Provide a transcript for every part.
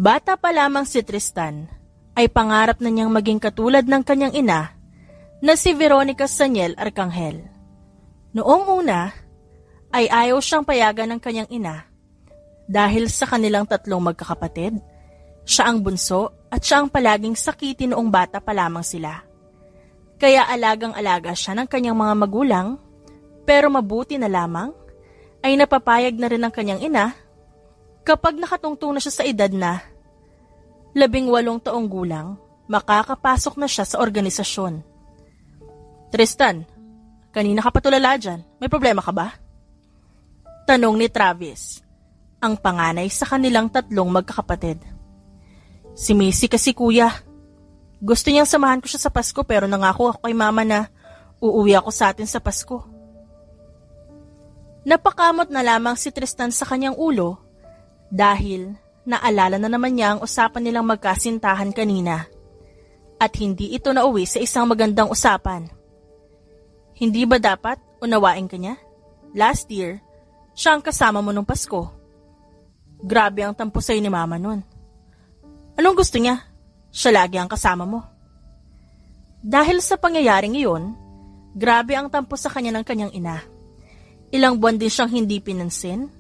Bata pa lamang si Tristan ay pangarap na niyang maging katulad ng kanyang ina na si Veronica Saniel Arcangel. Noong una ay ayaw siyang payagan ng kanyang ina dahil sa kanilang tatlong magkakapatid. Siya ang bunso at siya ang palaging sakiti noong bata pa lamang sila. Kaya alagang-alaga siya ng kanyang mga magulang, pero mabuti na lamang ay napapayag na rin ng kanyang ina kapag nakatungtong na siya sa edad na 18 taong gulang, makakapasok na siya sa organisasyon. Tristan, kanina ka pa tulala dyan, may problema ka ba? Tanong ni Travis, ang panganay sa kanilang tatlong magkakapatid. Si Macy kasi kuya. Gusto niyang samahan ko siya sa Pasko pero nangako ako kay mama na uuwi ako sa atin sa Pasko. Napakamot na lamang si Tristan sa kanyang ulo dahil naalala na naman niya ang usapan nilang magkasintahan kanina at hindi ito nauwi sa isang magandang usapan. Hindi ba dapat unawain ka niya? Last year, siya ang kasama mo nung Pasko. Grabe ang tampo sa'yo ni mama nun. Anong gusto niya? Siya lagi ang kasama mo. Dahil sa pangyayaring iyon, grabe ang tampo sa kanya ng kanyang ina. Ilang buwan din siyang hindi pinansin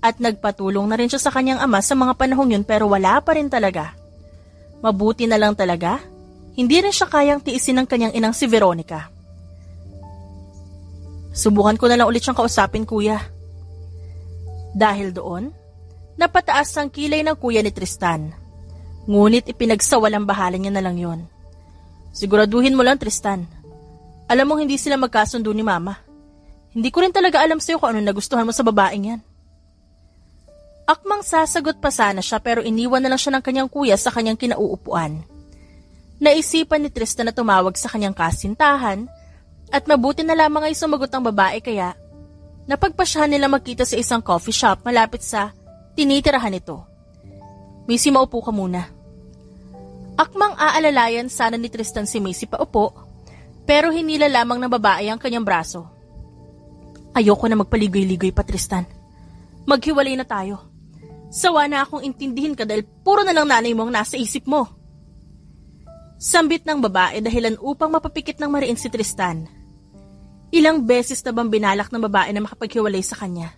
at nagpatulong na rin siya sa kanyang ama sa mga panahong yun pero wala pa rin talaga. Mabuti na lang talaga, hindi rin siya kayang tiisin ng kanyang inang si Veronica. Subukan ko na lang ulit siyang kausapin, kuya. Dahil doon, napataas ang kilay ng kuya ni Tristan. Ngunit ipinagsawalang bahala niya na lang yon. Siguraduhin mo lang, Tristan. Alam mong hindi sila magkasundo ni mama. Hindi ko rin talaga alam sa'yo kung ano nagustuhan mo sa babaeng yan. Akmang sasagot pa sana siya pero iniwan na lang siya ng kanyang kuya sa kanyang kinauupuan. Naisipan ni Tristan na tumawag sa kanyang kasintahan at mabuti na lamang ay sumagot ang babae kaya napagpasyahan nila magkita sa isang coffee shop malapit sa tinitirahan nito. Macy, maupo ka muna. Akmang aalalayan sana ni Tristan si Macy paupo, pero hinila lamang ng babae ang kanyang braso. Ayoko na magpaligoy-ligoy pa, Tristan. Maghiwalay na tayo. Sawa na akong intindihin ka dahil puro na lang nanay mo ang nasa isip mo. Sambit ng babae dahilan upang mapapikit ng mariin si Tristan. Ilang beses na bang binalak ng babae na makapaghiwalay sa kanya?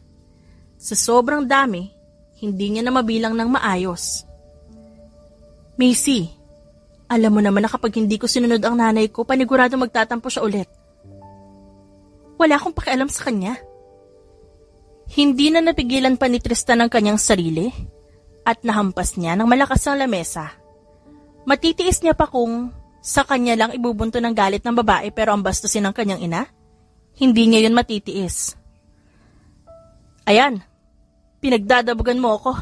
Sa sobrang dami, hindi niya na mabilang ng maayos. Macy, alam mo naman na kapag hindi ko sinunod ang nanay ko, panigurado magtatampo siya ulit. Wala akong pakialam sa kanya. Hindi na napigilan pa ni Tristan ang kanyang sarili at nahampas niya ng malakas ang lamesa. Matitiis niya pa kung sa kanya lang ibubunto ng galit ng babae pero ang bastusin ng kanyang ina? Hindi niya yun matitiis. Ayan. Pinagdadabugan mo ako.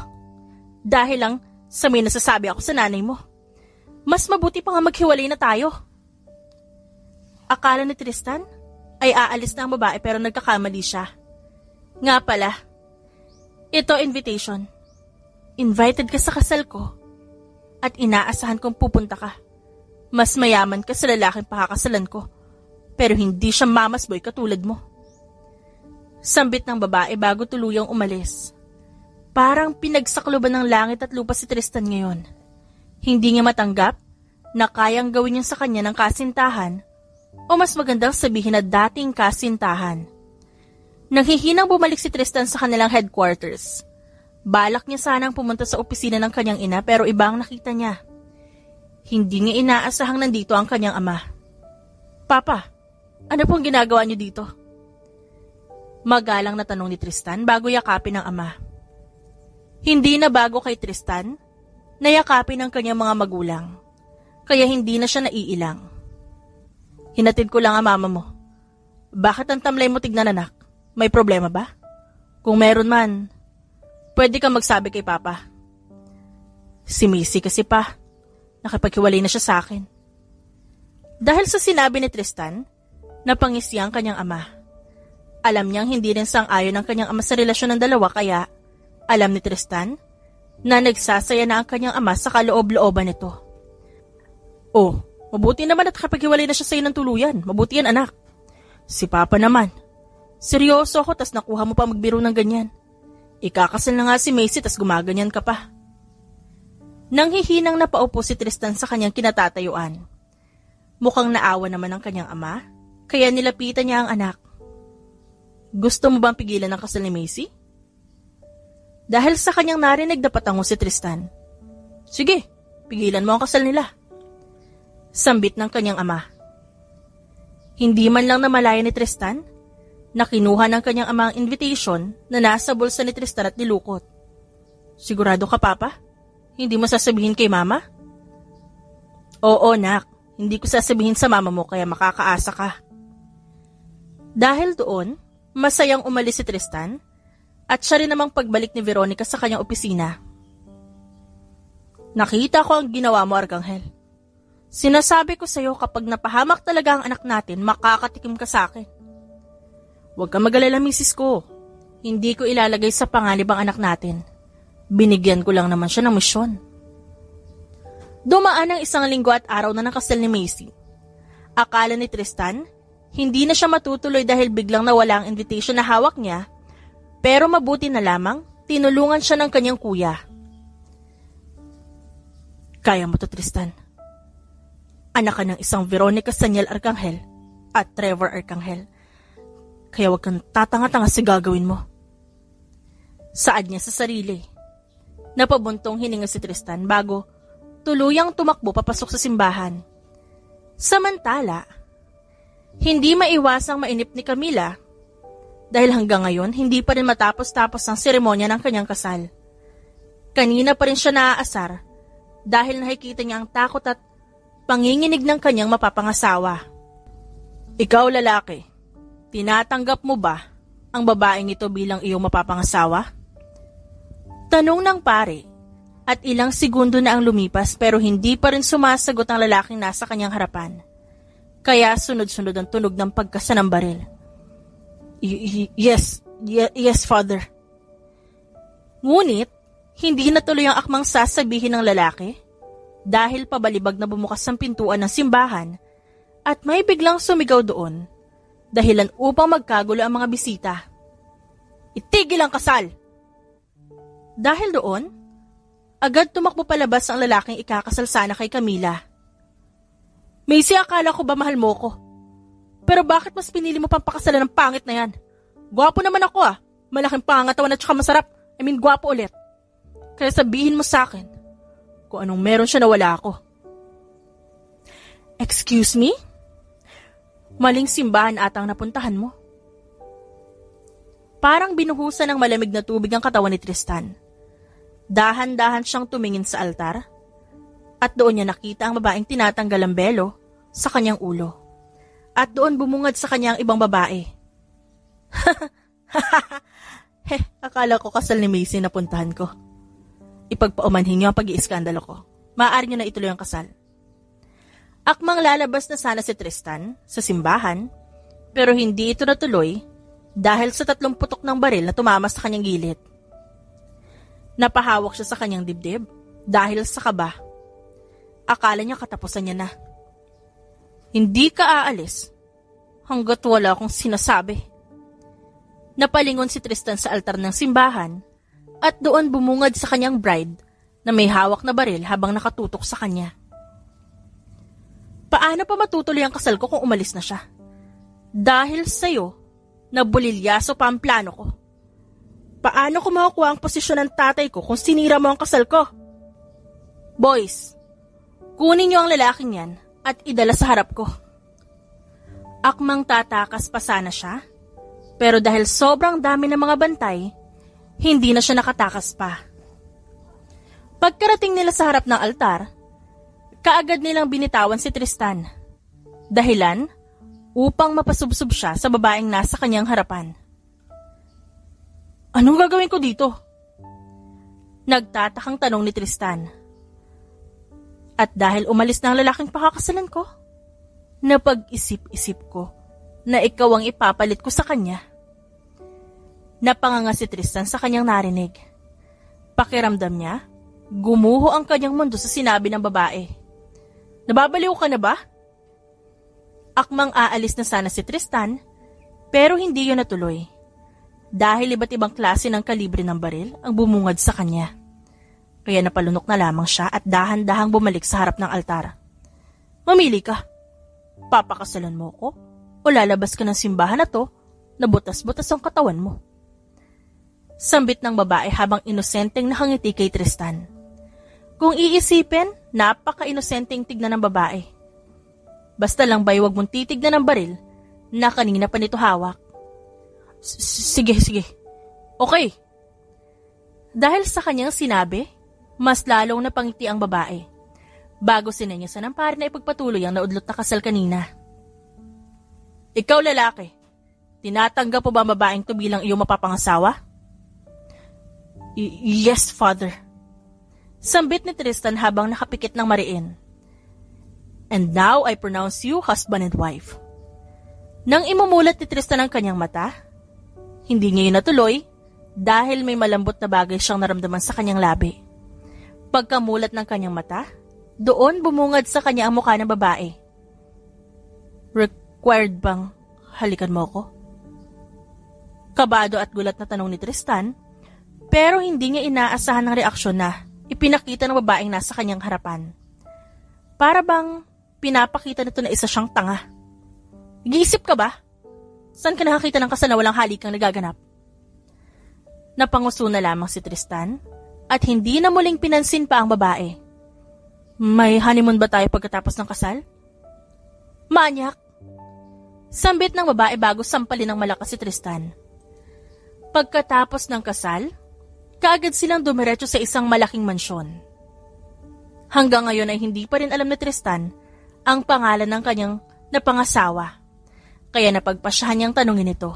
Dahil lang sa may nasasabi ako sa nanay mo. Mas mabuti pa nga maghiwalay na tayo. Akala ni Tristan ay aalis na ang babae pero nagkakamali siya. Nga pala, ito invitation. Invited ka sa kasal ko at inaasahan kong pupunta ka. Mas mayaman ka sa lalaking pakakasalan ko pero hindi siya mama's boy katulad mo. Sambit ng babae bago tuluyang umalis. Parang pinagsakloban ng langit at lupa si Tristan ngayon. Hindi niya matanggap na kayang gawin niya sa kanya ng kasintahan o mas magandang sabihin na dating kasintahan. Nanghihinang bumalik si Tristan sa kanilang headquarters. Balak niya sanang pumunta sa opisina ng kanyang ina pero iba ang nakita niya. Hindi niya inaasahang nandito ang kanyang ama. Papa, ano pong ginagawa niyo dito? Magalang na tanong ni Tristan bago yakapin ng ama. Hindi na bago kay Tristan, nayakapin ang kanyang mga magulang, kaya hindi na siya naiilang. Hinatid ko lang ang mama mo. Bakit ang tamlay mo tignan, anak? May problema ba? Kung meron man, pwede kang magsabi kay Papa. Si Macy kasi pa, nakipaghiwalay na siya sa akin. Dahil sa sinabi ni Tristan, napangisi ang kanyang ama. Alam niyang hindi rin sang-ayon ang kanyang ama sa relasyon ng dalawa kaya alam ni Tristan na nagsasaya na ang kanyang ama sa kaloob-looban nito. Oh, mabuti naman at kapaghiwalay na siya sa'yo ng tuluyan. Mabuti yan, anak. Si Papa naman. Seryoso ako tas nakuha mo pa magbiro ng ganyan. Ikakasal na nga si Macy tas gumaganyan ka pa. Nang hihinang napaupo si Tristan sa kanyang kinatatayuan. Mukhang naawa naman ang kanyang ama, kaya nilapitan niya ang anak. Gusto mo bang pigilan ang kasal ni Macy? Dahil sa kanyang narinig na patango si Tristan. Sige, pigilan mo ang kasal nila. Sambit ng kanyang ama. Hindi man lang namalaya ni Tristan, na kinuha ng kanyang ama ang invitation na nasa bulsa ni Tristan at nilukot. Sigurado ka, Papa? Hindi mo sasabihin kay Mama? Oo, nak. Hindi ko sasabihin sa mama mo kaya makakaasa ka. Dahil doon, masayang umalis si Tristan at siya rin namang pagbalik ni Veronica sa kanyang opisina. Nakita ko ang ginawa mo, Arcangel. Sinasabi ko sa'yo kapag napahamak talaga ang anak natin, makakatikim ka sa akin. Huwag kang mag-alala, misis ko. Hindi ko ilalagay sa panganib ang anak natin. Binigyan ko lang naman siya ng misyon. Dumaan ang 1 linggo at araw na ng kasal ni Macy. Akala ni Tristan, hindi na siya matutuloy dahil biglang nawala ang invitation na hawak niya, pero mabuti na lamang, tinulungan siya ng kanyang kuya. Kaya mo to, Tristan. Anak ka ng isang Veronica Saniel Arcangel at Trevor Arcangel, kaya huwag kang tatanga-tanga sa gagawin mo. Saad niya sa sarili. Napabuntong hininga si Tristan bago tuluyang tumakbo papasok sa simbahan. Samantala, hindi maiwasang mainip ni Camila dahil hanggang ngayon hindi pa rin matapos-tapos ang seremonya ng kanyang kasal. Kanina pa rin siya naaasar dahil nakikita niya ang takot at panginginig ng kanyang mapapangasawa. Ikaw, lalaki, tinatanggap mo ba ang babaeng ito bilang iyong mapapangasawa? Tanong ng pare. At ilang segundo na ang lumipas pero hindi pa rin sumasagot ang lalaking nasa kanyang harapan. Kaya sunod-sunod ang tunog ng pagkasa ng baril. Yes, father. Ngunit, hindi natuloy ang akmang sasabihin ng lalaki dahil pabalibag na bumukas ang pintuan ng simbahan at may biglang sumigaw doon dahilan upang magkagulo ang mga bisita. Itigil ang kasal! Dahil doon, agad tumakbo palabas ang lalaking ikakasal sana kay Camila. Macy, akala ko ba mahal mo ko? Pero bakit mas pinili mo pang pakasalan ng pangit na yan? Gwapo naman ako ah. Malaking pangatawan at saka masarap. Gwapo ulit. Kaya sabihin mo sa akin kung anong meron siya na wala ako. Excuse me? Maling simbahan atang napuntahan mo. Parang binuhusan ng malamig na tubig ang katawan ni Tristan. Dahan-dahan siyang tumingin sa altar at doon niya nakita ang babaeng tinatanggal ang belo sa kanyang ulo. At doon bumungad sa kanyang ibang babae. Akala ko kasal ni Macy na puntahan ko. Ipagpaumanhin niyo ang pag-iiskandalo ko. Maaari niyo na ituloy ang kasal. Akmang lalabas na sana si Tristan sa simbahan, pero hindi ito natuloy dahil sa 3 putok ng baril na tumama sa kanyang gilid. Napahawak siya sa kanyang dibdib dahil sa kaba. Akala niya katapusan niya na. Hindi ka aalis hanggat wala akong sinasabi. Napalingon si Tristan sa altar ng simbahan at doon bumungad sa kanyang bride na may hawak na baril habang nakatutok sa kanya. Paano pa matutuloy ang kasal ko kung umalis na siya? Dahil sa'yo, nabulilyaso pa ang plano ko. Paano ko makukuha ang posisyon ng tatay ko kung sinira mo ang kasal ko? Boys, kunin niyo ang lalaking yan at idala sa harap ko. Akmang tatakas pa sana siya, pero dahil sobrang dami ng mga bantay, hindi na siya nakatakas pa. Pagkarating nila sa harap ng altar, kaagad nilang binitawan si Tristan. Dahilan upang mapasubsob siya sa babaeng nasa kanyang harapan. Anong gagawin ko dito? Nagtatakang tanong ni Tristan. At dahil umalis na ang lalaking pakakasalan ko, napag-isip-isip ko na ikaw ang ipapalit ko sa kanya. Napanganga si Tristan sa kanyang narinig. Pakiramdam niya, gumuho ang kanyang mundo sa sinabi ng babae. Nababaliw ka na ba? Akmang aalis na sana si Tristan, pero hindi yun natuloy. Dahil iba't ibang klase ng kalibre ng baril ang bumungad sa kanya. Kaya napalunok na lamang siya at dahan-dahang bumalik sa harap ng altar. Mamili ka. Papakasalan mo ko o lalabas ka ng simbahan na to na butas-butas ang katawan mo. Sambit ng babae habang inosenteng nakangiti kay Tristan. Kung iisipin, napaka-inosenteng tignan ng babae. Basta lang ba'y wag mong titignan ng baril na kanina pa nito hawak. Sige. Okay. Dahil sa kanyang sinabi, mas lalong napangiti ang babae. Bago sinenyasan ng pare na ipagpatuloy ang naudlot na kasal kanina. Ikaw lalaki, tinatanggap po ba ang babaeng to bilang iyong mapapangasawa? Yes, father. Sambit ni Tristan habang nakapikit ng mariin. And now I pronounce you husband and wife. Nang imumulat ni Tristan ang kanyang mata, hindi niya yun natuloy dahil may malambot na bagay siyang naramdaman sa kanyang labi. Pagkamulat ng kanyang mata, doon bumungad sa kanya ang mukha ng babae. Required bang halikan mo ko? Kabado at gulat na tanong ni Tristan, pero hindi niya inaasahan ng reaksyon na ipinakita ng babaeng nasa kanyang harapan. Para bang pinapakita nito na isa siyang tanga. Nag-iisip ka ba? Saan ka nakakita ng kasal na walang halikang nagaganap? Napanguso na lamang si Tristan at hindi na muling pinansin pa ang babae. May honeymoon ba tayo pagkatapos ng kasal? Manyak! Sambit ng babae bago sampalin ng malakas si Tristan. Pagkatapos ng kasal, kaagad silang dumiretso sa isang malaking mansyon. Hanggang ngayon ay hindi pa rin alam ni Tristan ang pangalan ng kanyang napangasawa, kaya napagpasyahan niyang tanungin ito.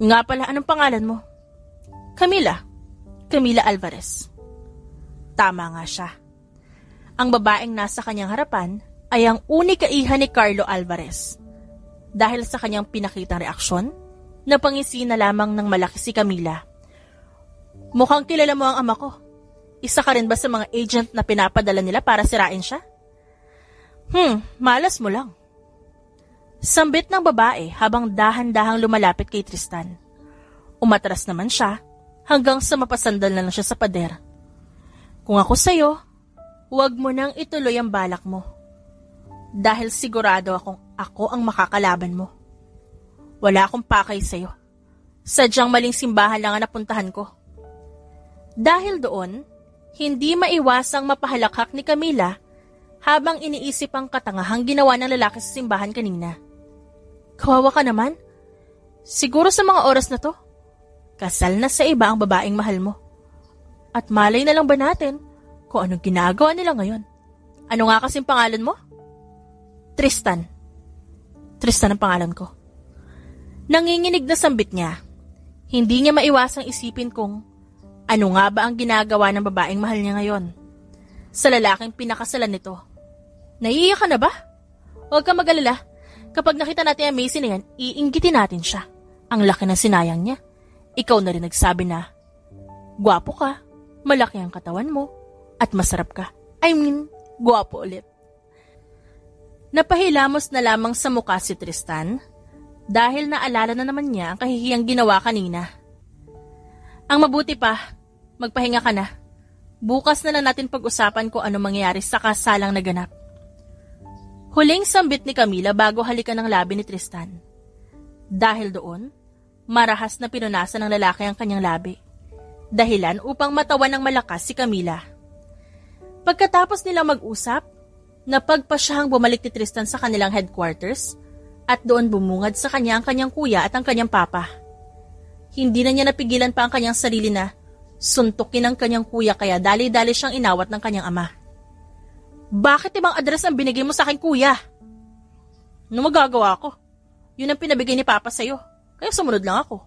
Nga pala, anong pangalan mo? Camila Alvarez. Tama nga siya. Ang babaeng nasa kanyang harapan ay ang unika iha ni Carlo Alvarez. Dahil sa kanyang pinakitang reaksyon, napangisi na lamang ng malaki si Camila. Mukhang kilala mo ang ama ko. Isa ka rin ba sa mga agent na pinapadala nila para sirain siya? Malas mo lang. Sambit ng babae habang dahan-dahang lumalapit kay Tristan. Umatras naman siya hanggang sa mapasandal na lang siya sa pader. Kung ako sa'yo, huwag mo nang ituloy ang balak mo. Dahil sigurado akong ako ang makakalaban mo. Wala akong pakay sa'yo. Sadyang maling simbahan lang ang napuntahan ko. Dahil doon, hindi maiwasang mapahalakhak ni Camila habang iniisip ang katangahang ginawa ng lalaki sa simbahan kanina. Kawawa ka naman. Siguro sa mga oras na to, kasal na sa iba ang babaeng mahal mo. At malay na lang ba natin kung anong ginagawa nila ngayon? Ano nga kasing pangalan mo? Tristan. Tristan ang pangalan ko. Nanginginig na sambit niya. Hindi niya maiwasang isipin kung ano nga ba ang ginagawa ng babaeng mahal niya ngayon sa lalaking pinakasalan nito. Naiiyak ka na ba? Huwag ka mag-alala. Kapag nakita natin ang Macy na yan, iinggitin natin siya. Ang laki ng sinayang niya. Ikaw na rin nagsabi na, gwapo ka, malaki ang katawan mo, at masarap ka. Gwapo ulit. Napahilamos na lamang sa mukha si Tristan dahil naalala na naman niya ang kahihiyang ginawa kanina. Ang mabuti pa, magpahinga ka na. Bukas na lang natin pag-usapan kung ano mangyayari sa kasalang naganap. Huling sambit ni Camila bago halikan ng labi ni Tristan. Dahil doon, marahas na pinunasan ng lalaki ang kanyang labi. Dahilan upang matawan ng malakas si Camila. Pagkatapos nilang mag-usap, napagpasyahang bumalik ni Tristan sa kanilang headquarters at doon bumungad sa kanya ang kanyang kuya at ang kanyang papa. Hindi na niya napigilan pa ang kanyang sarili na suntukin ang kanyang kuya kaya dali-dali siyang inawat ng kanyang ama. Bakit ibang address ang binigay mo sa akin, kuya? Ano magagawa ko? Yun ang pinabigay ni papa sa'yo, kaya sumunod lang ako.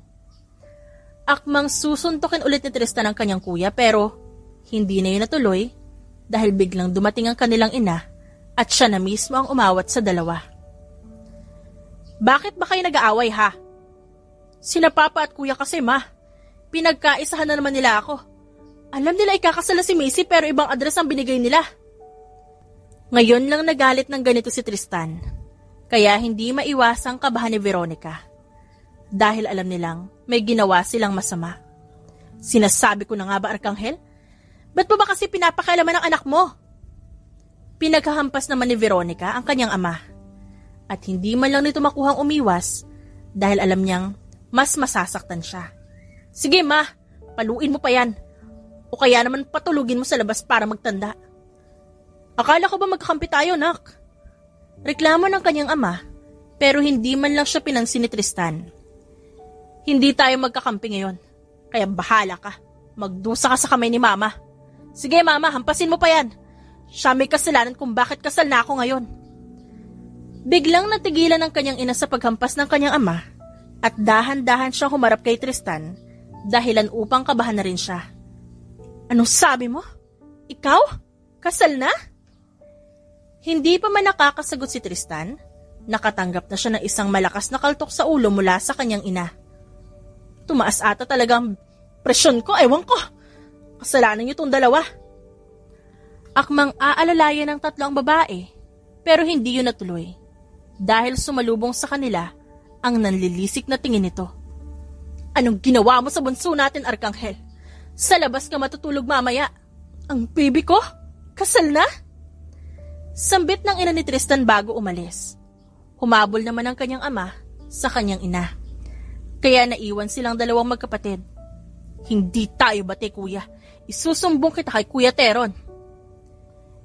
Akmang susuntukin ulit ni Tristan ang kanyang kuya pero hindi na yun natuloy dahil biglang dumating ang kanilang ina at siya na mismo ang umawat sa dalawa. Bakit ba kayo nag-aaway, ha? Sina papa at kuya kasi, ma. Pinagkaisahan na naman nila ako. Alam nila ikakasal na si Macy pero ibang address ang binigay nila. Ngayon lang nagalit ng ganito si Tristan. Kaya hindi maiwasang kabahan ni Veronica. Dahil alam nilang may ginawa silang masama. Sinasabi ko na nga ba, Arkanghel, Ba't mo ba kasi pinapakailaman ng anak mo? Pinaghahampas naman ni Veronica ang kanyang ama. At hindi man lang nito makuhang umiwas dahil alam niyang mas masasaktan siya. Sige ma, paluin mo pa yan. O kaya naman patulugin mo sa labas para magtanda. Akala ko ba magkakampi tayo, nak? Reklamo ng kanyang ama, pero hindi man lang siya pinansin ni Tristan. Hindi tayo magkakampi ngayon, kaya bahala ka. Magdusa ka sa kamay ni mama. Sige mama, hampasin mo pa yan. Siya may kasalanan kung bakit kasal na ako ngayon. Biglang natigilan ng kanyang ina sa paghampas ng kanyang ama at dahan-dahan siyang humarap kay Tristan dahilan upang kabahan na rin siya. Anong sabi mo? Ikaw? Kasal na? Hindi pa man nakakasagot si Tristan, nakatanggap na siya ng isang malakas na kaltok sa ulo mula sa kanyang ina. Tumaas ata talagang presyon ko, ewan ko. Kasalanan niyo itong dalawa. Akmang aalalayan ng tatlong babae, pero hindi yun natuloy. Dahil sumalubong sa kanila ang nanlilisik na tingin nito. Anong ginawa mo sa bunso natin, Arkanghel? Sa labas ka matutulog mamaya. Ang baby ko? Kasal na? Sambit ng ina ni Tristan bago umalis. Humabol naman ang kanyang ama sa kanyang ina. Kaya naiwan silang dalawang magkapatid. Hindi tayo bate, kuya. Isusumbong kita kay Kuya Teron.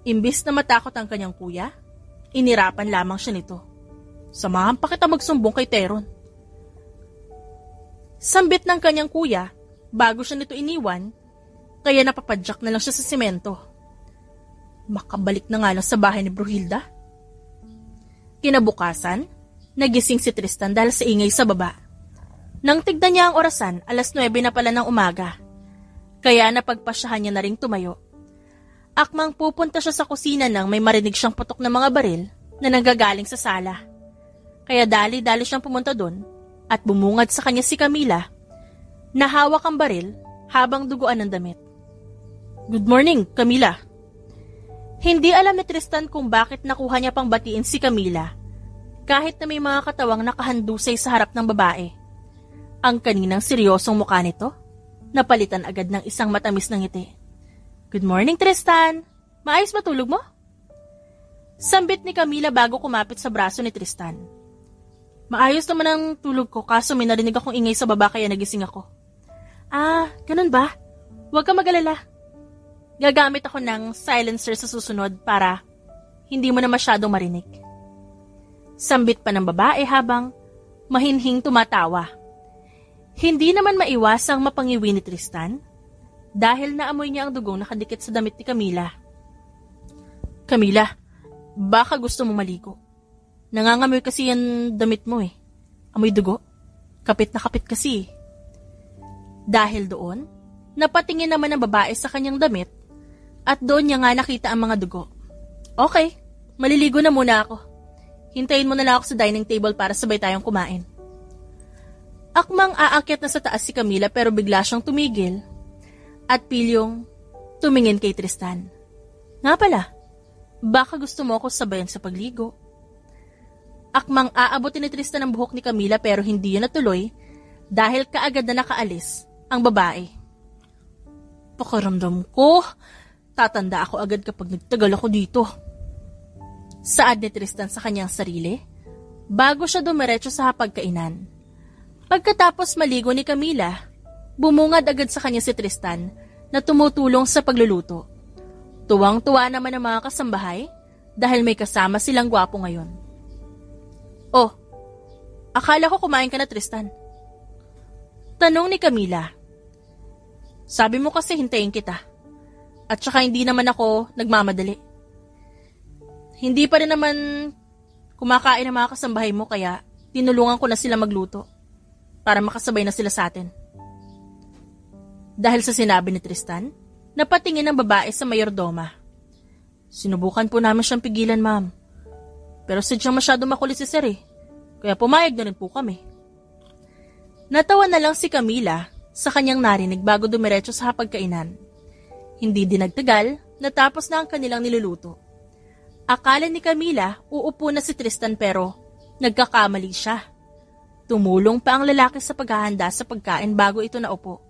Imbis na matakot ang kanyang kuya, inirapan lamang siya nito. Samahan pa kita magsumbong kay Teron. Sambit ng kanyang kuya, bago siya nito iniwan, kaya napapadyak na lang siya sa simento. Makabalik na nga lang sa bahay ni Bruhilda. Kinabukasan, nagising si Tristan dahil sa ingay sa baba. Nang tignan niya ang orasan, 9:00 na pala ng umaga. Kaya napagpasyahan niya na ring tumayo. Akmang pupunta siya sa kusina nang may marinig siyang putok ng mga baril na nanggagaling sa sala. Kaya dali-dali siyang pumunta doon at bumungad sa kanya si Camila na hawak ang baril habang duguan ng damit. Good morning, Camila. Hindi alam ni Tristan kung bakit nakuha niya pang batiin si Camila kahit na may mga katawang nakahandusay sa harap ng babae. Ang kaninang seryosong mukha nito, napalitan agad ng isang matamis na ngiti. Good morning, Tristan. Maayos ba tulog mo? Sambit ni Camila bago kumapit sa braso ni Tristan. Maayos naman ang tulog ko kaso may narinig akong ingay sa baba kaya nagising ako. Ah, ganun ba? Huwag ka mag-alala. Gagamit ako ng silencer sa susunod para hindi mo na masyadong marinig. Sambit pa ng babae habang mahinhing tumatawa. Hindi naman maiwasang mapangiwi ni Tristan dahil naamoy niya ang dugong nakadikit sa damit ni Camila. Camila, baka gusto mong maligo. Nangangamoy kasi yan damit mo eh. Amoy dugo. Kapit na kapit kasi. Dahil doon, napatingin naman ang babae sa kanyang damit at doon niya nga nakita ang mga dugo. Okay, maliligo na muna ako. Hintayin mo na lang ako sa dining table para sabay tayong kumain. Akmang aakyat na sa taas si Camila pero bigla siyang tumigil at pilyong tumingin kay Tristan. Nga pala, baka gusto mo ako sabayan sa pagligo. Akmang aabutin ni Tristan ang buhok ni Camila pero hindi yun natuloy dahil kaagad na nakaalis ang babae. Pakiramdam ko, tatanda ako agad kapag nagtagal ako dito. Saad ni Tristan sa kanyang sarili bago siya dumiretso sa hapagkainan. Pagkatapos maligo ni Camila, bumungad agad sa kanya si Tristan na tumutulong sa pagluluto. Tuwang-tuwa naman ang mga kasambahay dahil may kasama silang gwapo ngayon. Oh, akala ko kumain ka na, Tristan. Tanong ni Camila. Sabi mo kasi hintayin kita. At saka hindi naman ako nagmamadali. Hindi pa rin naman kumakain ang mga kasambahay mo kaya tinulungan ko na sila magluto para makasabay na sila sa atin. Dahil sa sinabi ni Tristan, napatingin ang babae sa mayordoma. Sinubukan po namin siyang pigilan, ma'am. Pero sadyang masyado makulit si Sir eh. Kaya pumayag na rin po kami. Natawa na lang si Camila sa kanyang narinig bago dumiretso sa hapagkainan. Hindi din nagtagal, natapos na ang kanilang niluluto. Akala ni Camila uupo na si Tristan pero nagkakamali siya. Tumulong pa ang lalaki sa paghahanda sa pagkain bago ito naupo.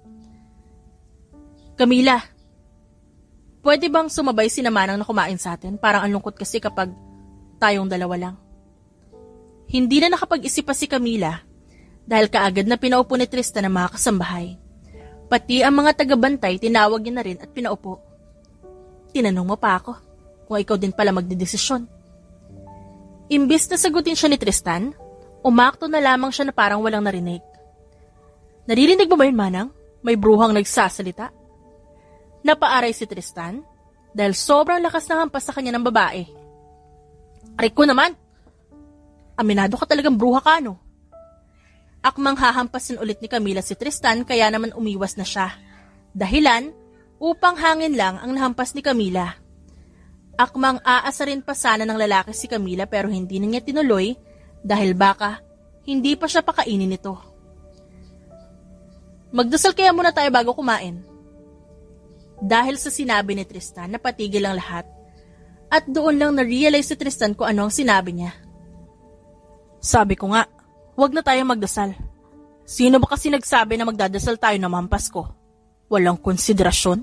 Camila, Pwede bang sumabay si Manang na kumain sa atin? Parang ang lungkot kasi kapag tayong dalawa lang. Hindi na nakapag-isip pa si Camila dahil kaagad na pinaupo ni Tristan ang mga kasambahay. Pati ang mga tagabantay tinawag niya na rin at pinaupo. Tinanong mo pa ako kung ikaw din pala magdedesisyon. Imbis na sagutin siya ni Tristan, umakto na lamang siya na parang walang narinig. Naririnig mo ba yun, Manang? May bruhang nagsasalita. Napaaray si Tristan dahil sobrang lakas ng hampas sa kanya ng babae. Aray ko naman! Aminado ka talagang bruha ka, no? Akmang hahampasin ulit ni Camila si Tristan kaya naman umiwas na siya. Dahilan upang hangin lang ang nahampas ni Camila. Akmang aasarin pa sana ng lalaki si Camila pero hindi na niya tinuloy dahil baka hindi pa siya pakainin nito. Magdasal kaya muna tayo bago kumain. Dahil sa sinabi ni Tristan, napatigil ang lahat at doon lang na-realize si Tristan kung ano ang sinabi niya. Sabi ko nga, huwag na tayo magdasal. Sino ba kasi nagsabi na magdadasal tayo na mampas ko? Walang konsiderasyon.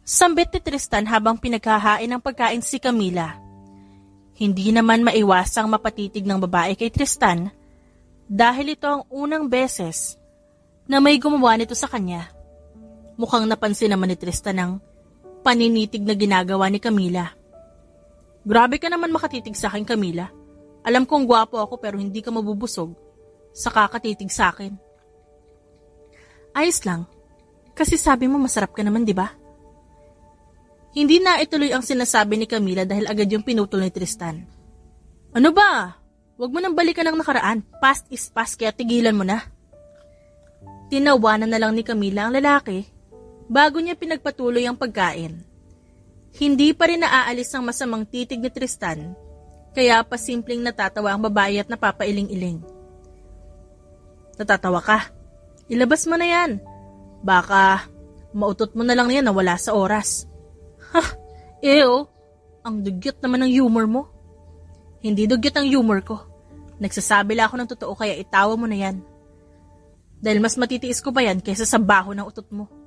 Sambit ni Tristan habang pinaghahain ng pagkain si Camila. Hindi naman maiwasang mapatitig ng babae kay Tristan dahil ito ang unang beses na may gumawa nito sa kanya. Mukhang napansin naman ni Tristan ang paninitig na ginagawa ni Camila. Grabe ka naman makatitig sa akin, Camila. Alam kong gwapo ako pero hindi ka mabubusog sa kakatitig sa akin. Ayos lang. Kasi sabi mo masarap ka naman, di ba? Hindi na ituloy ang sinasabi ni Camila dahil agad yung pinutol ni Tristan. Ano ba? Huwag mo nang balikan ang nakaraan. Past is past kaya tigilan mo na. Tinawanan na lang ni Camila ang lalaki bago niya pinagpatuloy ang pagkain. Hindi pa rin naaalis ang masamang titig ni Tristan. Kaya pa simpleng natatawa ang babae at napapailing-iling. Natatawa ka? Ilabas mo na yan. Baka mautot mo na lang yan na wala sa oras. Ha, ang dugyot naman ng humor mo. Hindi dugyot ang humor ko. Nagsasabi lang ako ng totoo kaya itawa mo na yan. Dahil mas matitiis ko pa yan kaysa sa baho ng utot mo.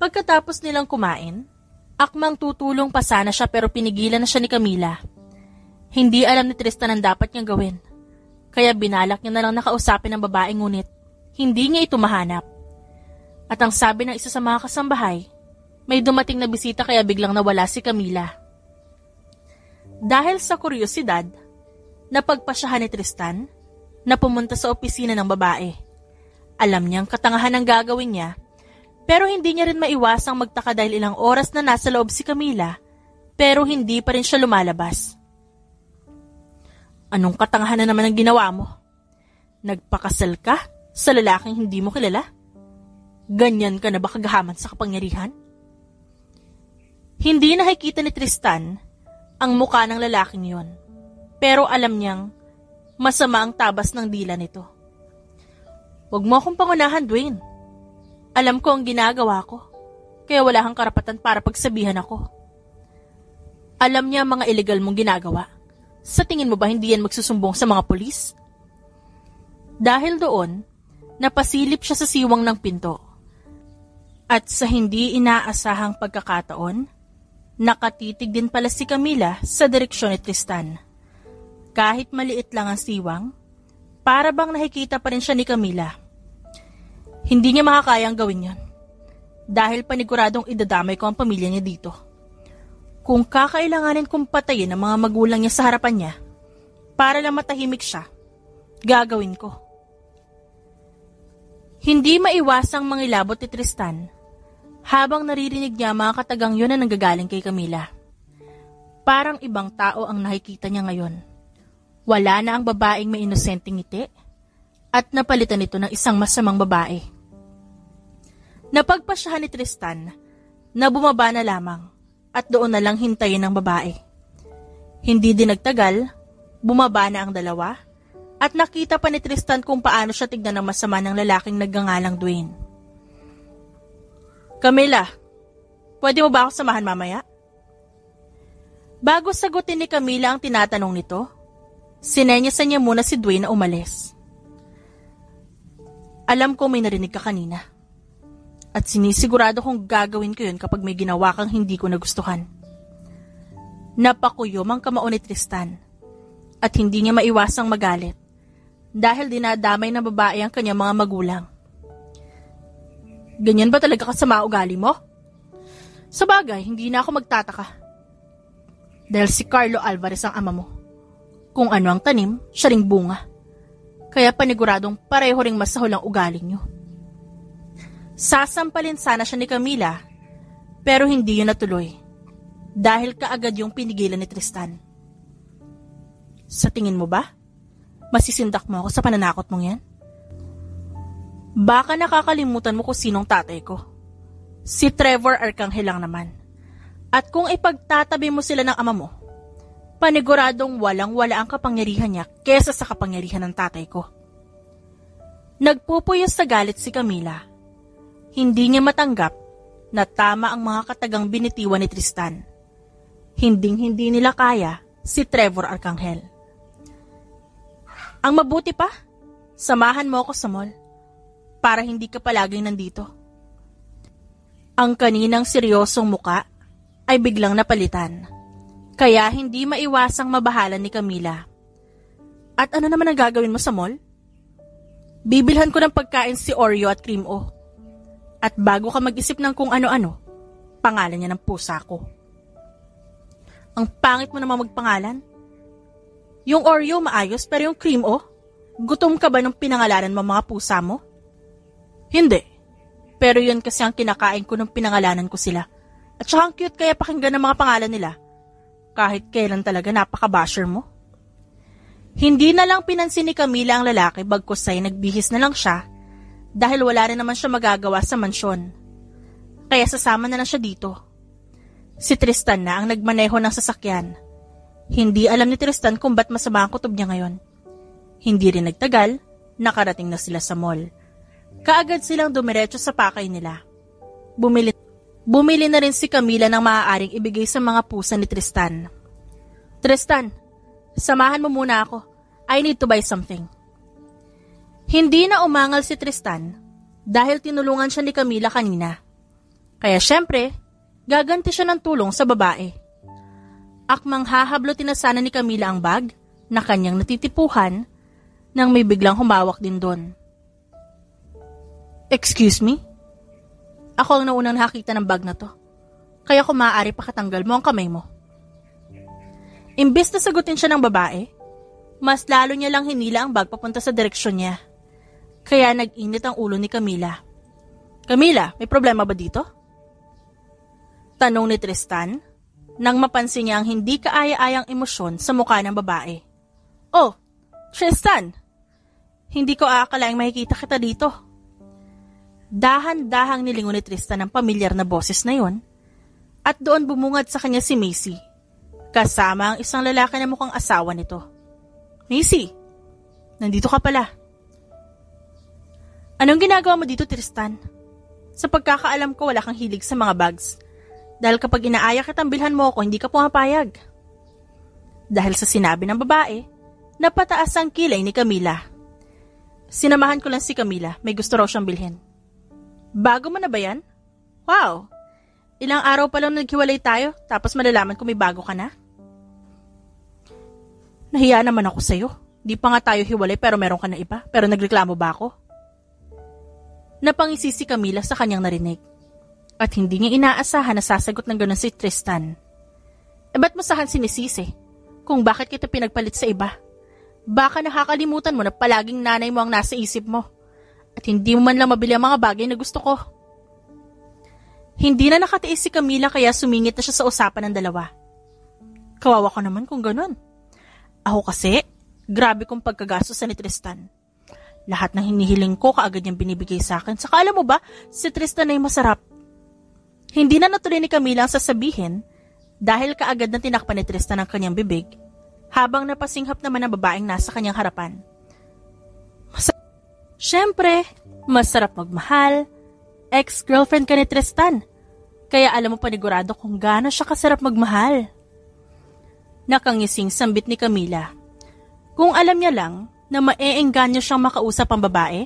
Pagkatapos nilang kumain, akmang tutulong pa sana siya pero pinigilan na siya ni Camila. Hindi alam ni Tristan ang dapat niyang gawin. Kaya binalak niya na lang nakausapin ng babae ngunit hindi niya ito mahanap. At ang sabi ng isa sa mga kasambahay, may dumating na bisita kaya biglang nawala si Camila. Dahil sa kuryosidad, napagpasyahan ni Tristan na pumunta sa opisina ng babae. Alam niyang katangahan ang gagawin niya, pero hindi niya rin maiwasang magtaka dahil ilang oras na nasa loob si Camila, pero hindi pa rin siya lumalabas. Anong katangahan na naman ang ginawa mo? Nagpakasal ka sa lalaking hindi mo kilala? Ganyan ka na ba kagahaman sa kapangyarihan? Hindi nakikita ni Tristan ang muka ng lalaking yon, pero alam niyang masama ang tabas ng dila nito. Huwag mo akong pangunahan, Dwayne. Alam ko ang ginagawa ko, kaya wala kang karapatan para pagsabihan ako. Alam niya ang mga illegal mong ginagawa. Sa tingin mo ba hindi yan magsusumbong sa mga pulis? Dahil doon, napasilip siya sa siwang ng pinto. At sa hindi inaasahang pagkakataon, nakatitig din pala si Camila sa direksyon ni Tristan. Kahit maliit lang ang siwang, para bang nakikita pa rin siya ni Camila. Hindi niya makakayang gawin yon. Dahil paniguradong idadamay ko ang pamilya niya dito. Kung kakailanganin kong patayin ang mga magulang niya sa harapan niya, para lang matahimik siya, gagawin ko. Hindi maiwasang mangilabot ni Tristan habang naririnig niya mga katagang yun na nanggagaling kay Camila. Parang ibang tao ang nakikita niya ngayon. Wala na ang babaeng may inosenteng ngiti at napalitan ito ng isang masamang babae. Napagpasyahan ni Tristan na bumaba na lamang at doon na lang hintayin ng babae. Hindi din nagtagal, bumaba na ang dalawa at nakita pa ni Tristan kung paano siya tignan ng masama ng lalaking nagngangalang Dwayne. Camila, pwede mo ba ako samahan mamaya? Bago sagutin ni Camila ang tinatanong nito, sinenyasan niya muna si Dwayne na umalis. Alam ko may narinig ka kanina. At sinisigurado kong gagawin ko yun kapag may ginawa kang hindi ko nagustuhan. Napakuyom ang kamao ni Tristan at hindi niya maiwasang magalit dahil dinadamay ng babae ang kanyang mga magulang. Ganyan ba talaga kasama ugali mo? Sa bagay, hindi na ako magtataka. Dahil si Carlo Alvarez ang ama mo. Kung ano ang tanim, siya ring bunga. Kaya paniguradong pareho ring masahol ang ugaling niyo. Sasampalin sana siya ni Camila, pero hindi yun natuloy. Dahil kaagad yung pinigilan ni Tristan. Sa tingin mo ba? Masisindak mo ako sa pananakot mong yan? Baka nakakalimutan mo kung sinong tatay ko. Si Trevor Arcangel lang naman. At kung ipagtatabi mo sila ng ama mo, paniguradong walang-wala ang kapangyarihan niya kesa sa kapangyarihan ng tatay ko. Nagpupuyos sa galit si Camila. Hindi niya matanggap na tama ang mga katagang binitiwan ni Tristan. Hinding-hindi nila kaya si Trevor Arcangel. Ang mabuti pa, samahan mo ako sa mall para hindi ka palaging nandito. Ang kaninang seryosong muka ay biglang napalitan, kaya hindi maiwasang mabahalan ni Camila. At ano naman ang gagawin mo sa mall? Bibilhan ko ng pagkain si Oreo at Cream O. At bago ka mag-isip ng kung ano-ano, pangalan niya ng pusa ko. Ang pangit mo naman magpangalan. Yung Oreo maayos pero yung Cream O, gutom ka ba nung pinangalanan mo mga pusa mo? Hindi. Pero yun kasi ang kinakain ko nung pinangalanan ko sila. At saka ang cute kaya pakinggan ng mga pangalan nila. Kahit kailan talaga napaka-basher mo. Hindi na lang pinansin ni Camila ang lalaki bagkus ay nagbihis na lang siya dahil wala rin naman siya magagawa sa mansyon. Kaya sasama na lang siya dito. Si Tristan na ang nagmaneho ng sasakyan. Hindi alam ni Tristan kung ba't masama ang kutob niya ngayon. Hindi rin nagtagal, nakarating na sila sa mall. Kaagad silang dumiretso sa pakay nila. Bumili na rin si Camila ng maaaring ibigay sa mga pusa ni Tristan. Tristan, samahan mo muna ako. I need to buy something. Hindi na umangal si Tristan dahil tinulungan siya ni Camila kanina. Kaya syempre, gaganti siya ng tulong sa babae. Akmang hahablutin na sana ni Camila ang bag na kanyang natitipuhan nang may biglang humawak din doon. Excuse me? Ako ang naunang nakakita ng bag na to. Kaya kung maaari pakatanggal mo ang kamay mo. Imbes na sagutin siya ng babae, mas lalo niya lang hinila ang bag papunta sa direksyon niya. Kaya nag-init ang ulo ni Camila. Camila, may problema ba dito? Tanong ni Tristan nang mapansin niya ang hindi kaaya-ayang emosyon sa mukha ng babae. Oh, Tristan! Hindi ko aakalaing makikita kita dito. Dahan-dahang nilingon ni Tristan ang pamilyar na boses na yon at doon bumungad sa kanya si Macy, kasama ang isang lalaki na mukhang asawa nito. Macy, nandito ka pala. Anong ginagawa mo dito, Tristan? Sa pagkakaalam ko, wala kang hilig sa mga bags. Dahil kapag inaaya kitang bilhan mo ako, hindi ka pumapayag. Dahil sa sinabi ng babae, napataas ang kilay ni Camila. Sinamahan ko lang si Camila, may gusto raw siyang bilhin. Bago mo na ba yan? Wow! Ilang araw pa lang naghiwalay tayo, tapos malalaman ko may bago ka na? Nahiya naman ako sa'yo. Di pa nga tayo hiwalay pero meron ka na iba, pero nagreklamo ba ako? Napangisi si Camila sa kanyang narinig. At hindi niya inaasahan na sasagot ng gano'n si Tristan. Ba't mo sahan sinisisi? Kung bakit kita pinagpalit sa iba? Baka nakakalimutan mo na palaging nanay mo ang nasa isip mo. At hindi mo man lang mabili ang mga bagay na gusto ko. Hindi na nakatiis si Camila kaya sumingit na siya sa usapan ng dalawa. Kawawa ko naman kung gano'n. Ako kasi, grabe kong pagkagastos ni Tristan. Lahat ng hinihiling ko kaagad niyang binibigay sa akin. Saka alam mo ba, si Tristan ay masarap. Hindi na natuloy ni Camila ang sasabihin dahil kaagad na tinakpan ni Tristan ang kanyang bibig habang napasinghap naman ang babaeng nasa kanyang harapan. Siyempre, masarap magmahal. Ex-girlfriend ka ni Tristan. Kaya alam mo panigurado kung gaano siya kasarap magmahal. Nakangising sambit ni Camila. Kung alam niya lang na maeengganyo siyang makausap ang babae,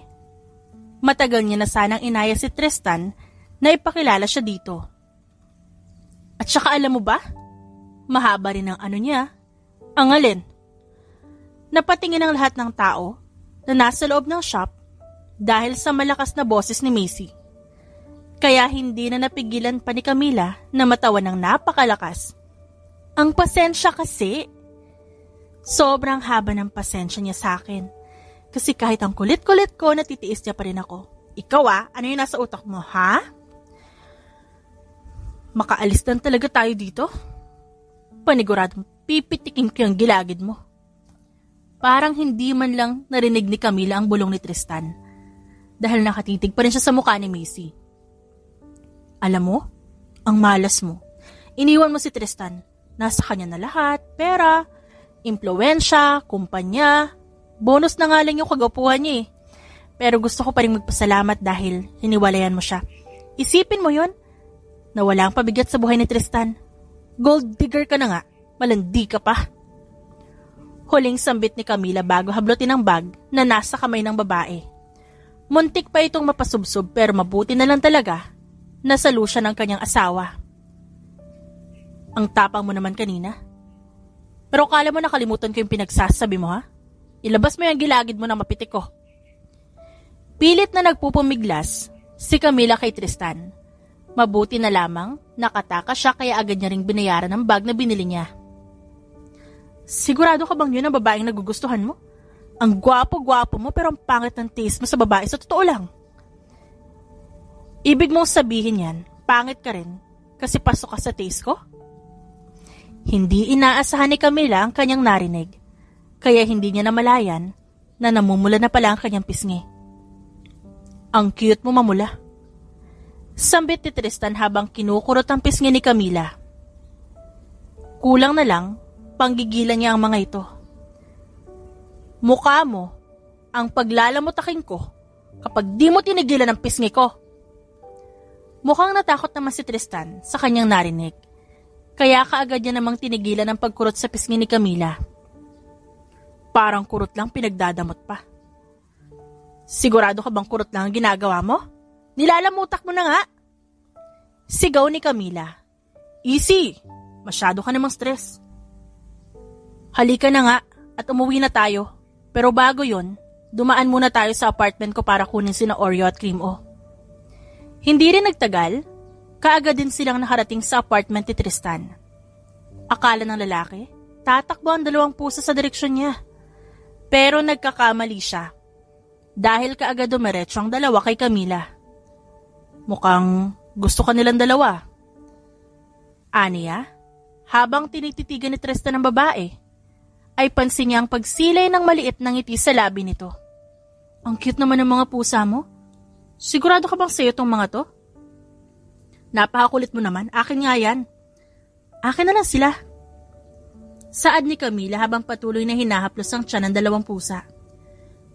matagal niya na sanang inaya si Tristan na ipakilala siya dito. At saka alam mo ba, mahaba rin ang ano niya, ang alin. Napatingin ang lahat ng tao na nasa loob ng shop dahil sa malakas na boses ni Macy. Kaya hindi na napigilan pa ni Camila na matawa ng napakalakas. Ang pasensya kasi. Sobrang haba ng pasensya niya sa akin. Kasi kahit ang kulit-kulit ko, natitiis niya pa rin ako. Ikaw ano yung nasa utak mo, ha? Makaalis lang talaga tayo dito? Paniguradong pipitikin ko yung gilagid mo. Parang hindi man lang narinig ni Camila ang bulong ni Tristan. Dahil nakatitig pa rin siya sa mukha ni Macy. Alam mo, ang malas mo. Iniwan mo si Tristan. Nasa kanya na lahat, pera, impluwensya, kumpanya. Bonus na nga lang yung kagapuhan niya eh. Pero gusto ko pa rin magpasalamat dahil hiniwalayan mo siya. Isipin mo yon, na wala ang pabigat sa buhay ni Tristan. Gold digger ka na nga, malandi ka pa. Huling sambit ni Camila bago hablutin ang bag na nasa kamay ng babae. Muntik pa itong mapasubsob pero mabuti na lang talaga na salo siya ng kanyang asawa. Ang tapang mo naman kanina. Pero kala mo nakalimutan ko yung pinagsasabi mo, ha? Ilabas mo yung gilagid mo na mapitik ko. Pilit na nagpupumiglas si Camila kay Tristan. Mabuti na lamang nakatakas siya kaya agad niya ring binayaran ang bag na binili niya. Sigurado ka bang yun ang babaeng nagugustuhan mo? Ang gwapo-gwapo mo pero ang pangit ng taste mo sa babae, sa totoo lang. Ibig mong sabihin yan, pangit ka rin kasi pasok ka sa taste ko? Hindi inaasahan ni Camila ang kanyang narinig, kaya hindi niya namalayan na namumula na pala ang kanyang pisngi. Ang cute mo, mamula. Sambit ni Tristan habang kinukurot ang pisngi ni Camila. Kulang na lang, panggigilan niya ang mga ito. Mukha mo ang paglalamutakin ko kapag di mo tinigilan ang pisngi ko. Mukhang natakot naman si Tristan sa kanyang narinig. Kaya kaagad niya namang tinigilan ang pagkurot sa pisngi ni Camila. Parang kurot lang pinagdadamot pa. Sigurado ka bang kurot lang ang ginagawa mo? Nilalamutak mo na nga. Sigaw ni Camila. Easy! Masyado ka namang stress. Halika na nga at umuwi na tayo. Pero bago yon, dumaan muna tayo sa apartment ko para kunin sina Oreo at Cream O. Hindi rin nagtagal, kaagad din silang nakarating sa apartment ni Tristan. Akala ng lalaki, tatakbo ang dalawang pusa sa direksyon niya. Pero nagkakamali siya. Dahil kaagad dumiretso ang dalawa kay Camila. Mukhang gusto ka nilang dalawa. Aniya, habang tinititigan ni Tristan ng babae, ay pansin niya ang pagsilay ng maliit na ngiti sa labi nito. Ang cute naman ng mga pusa mo. Sigurado ka bang sa'yo tong mga to? Napakakulit mo naman, akin nga yan. Akin na lang sila. Saad ni Camila habang patuloy na hinahaplos ang tiyan ng dalawang pusa.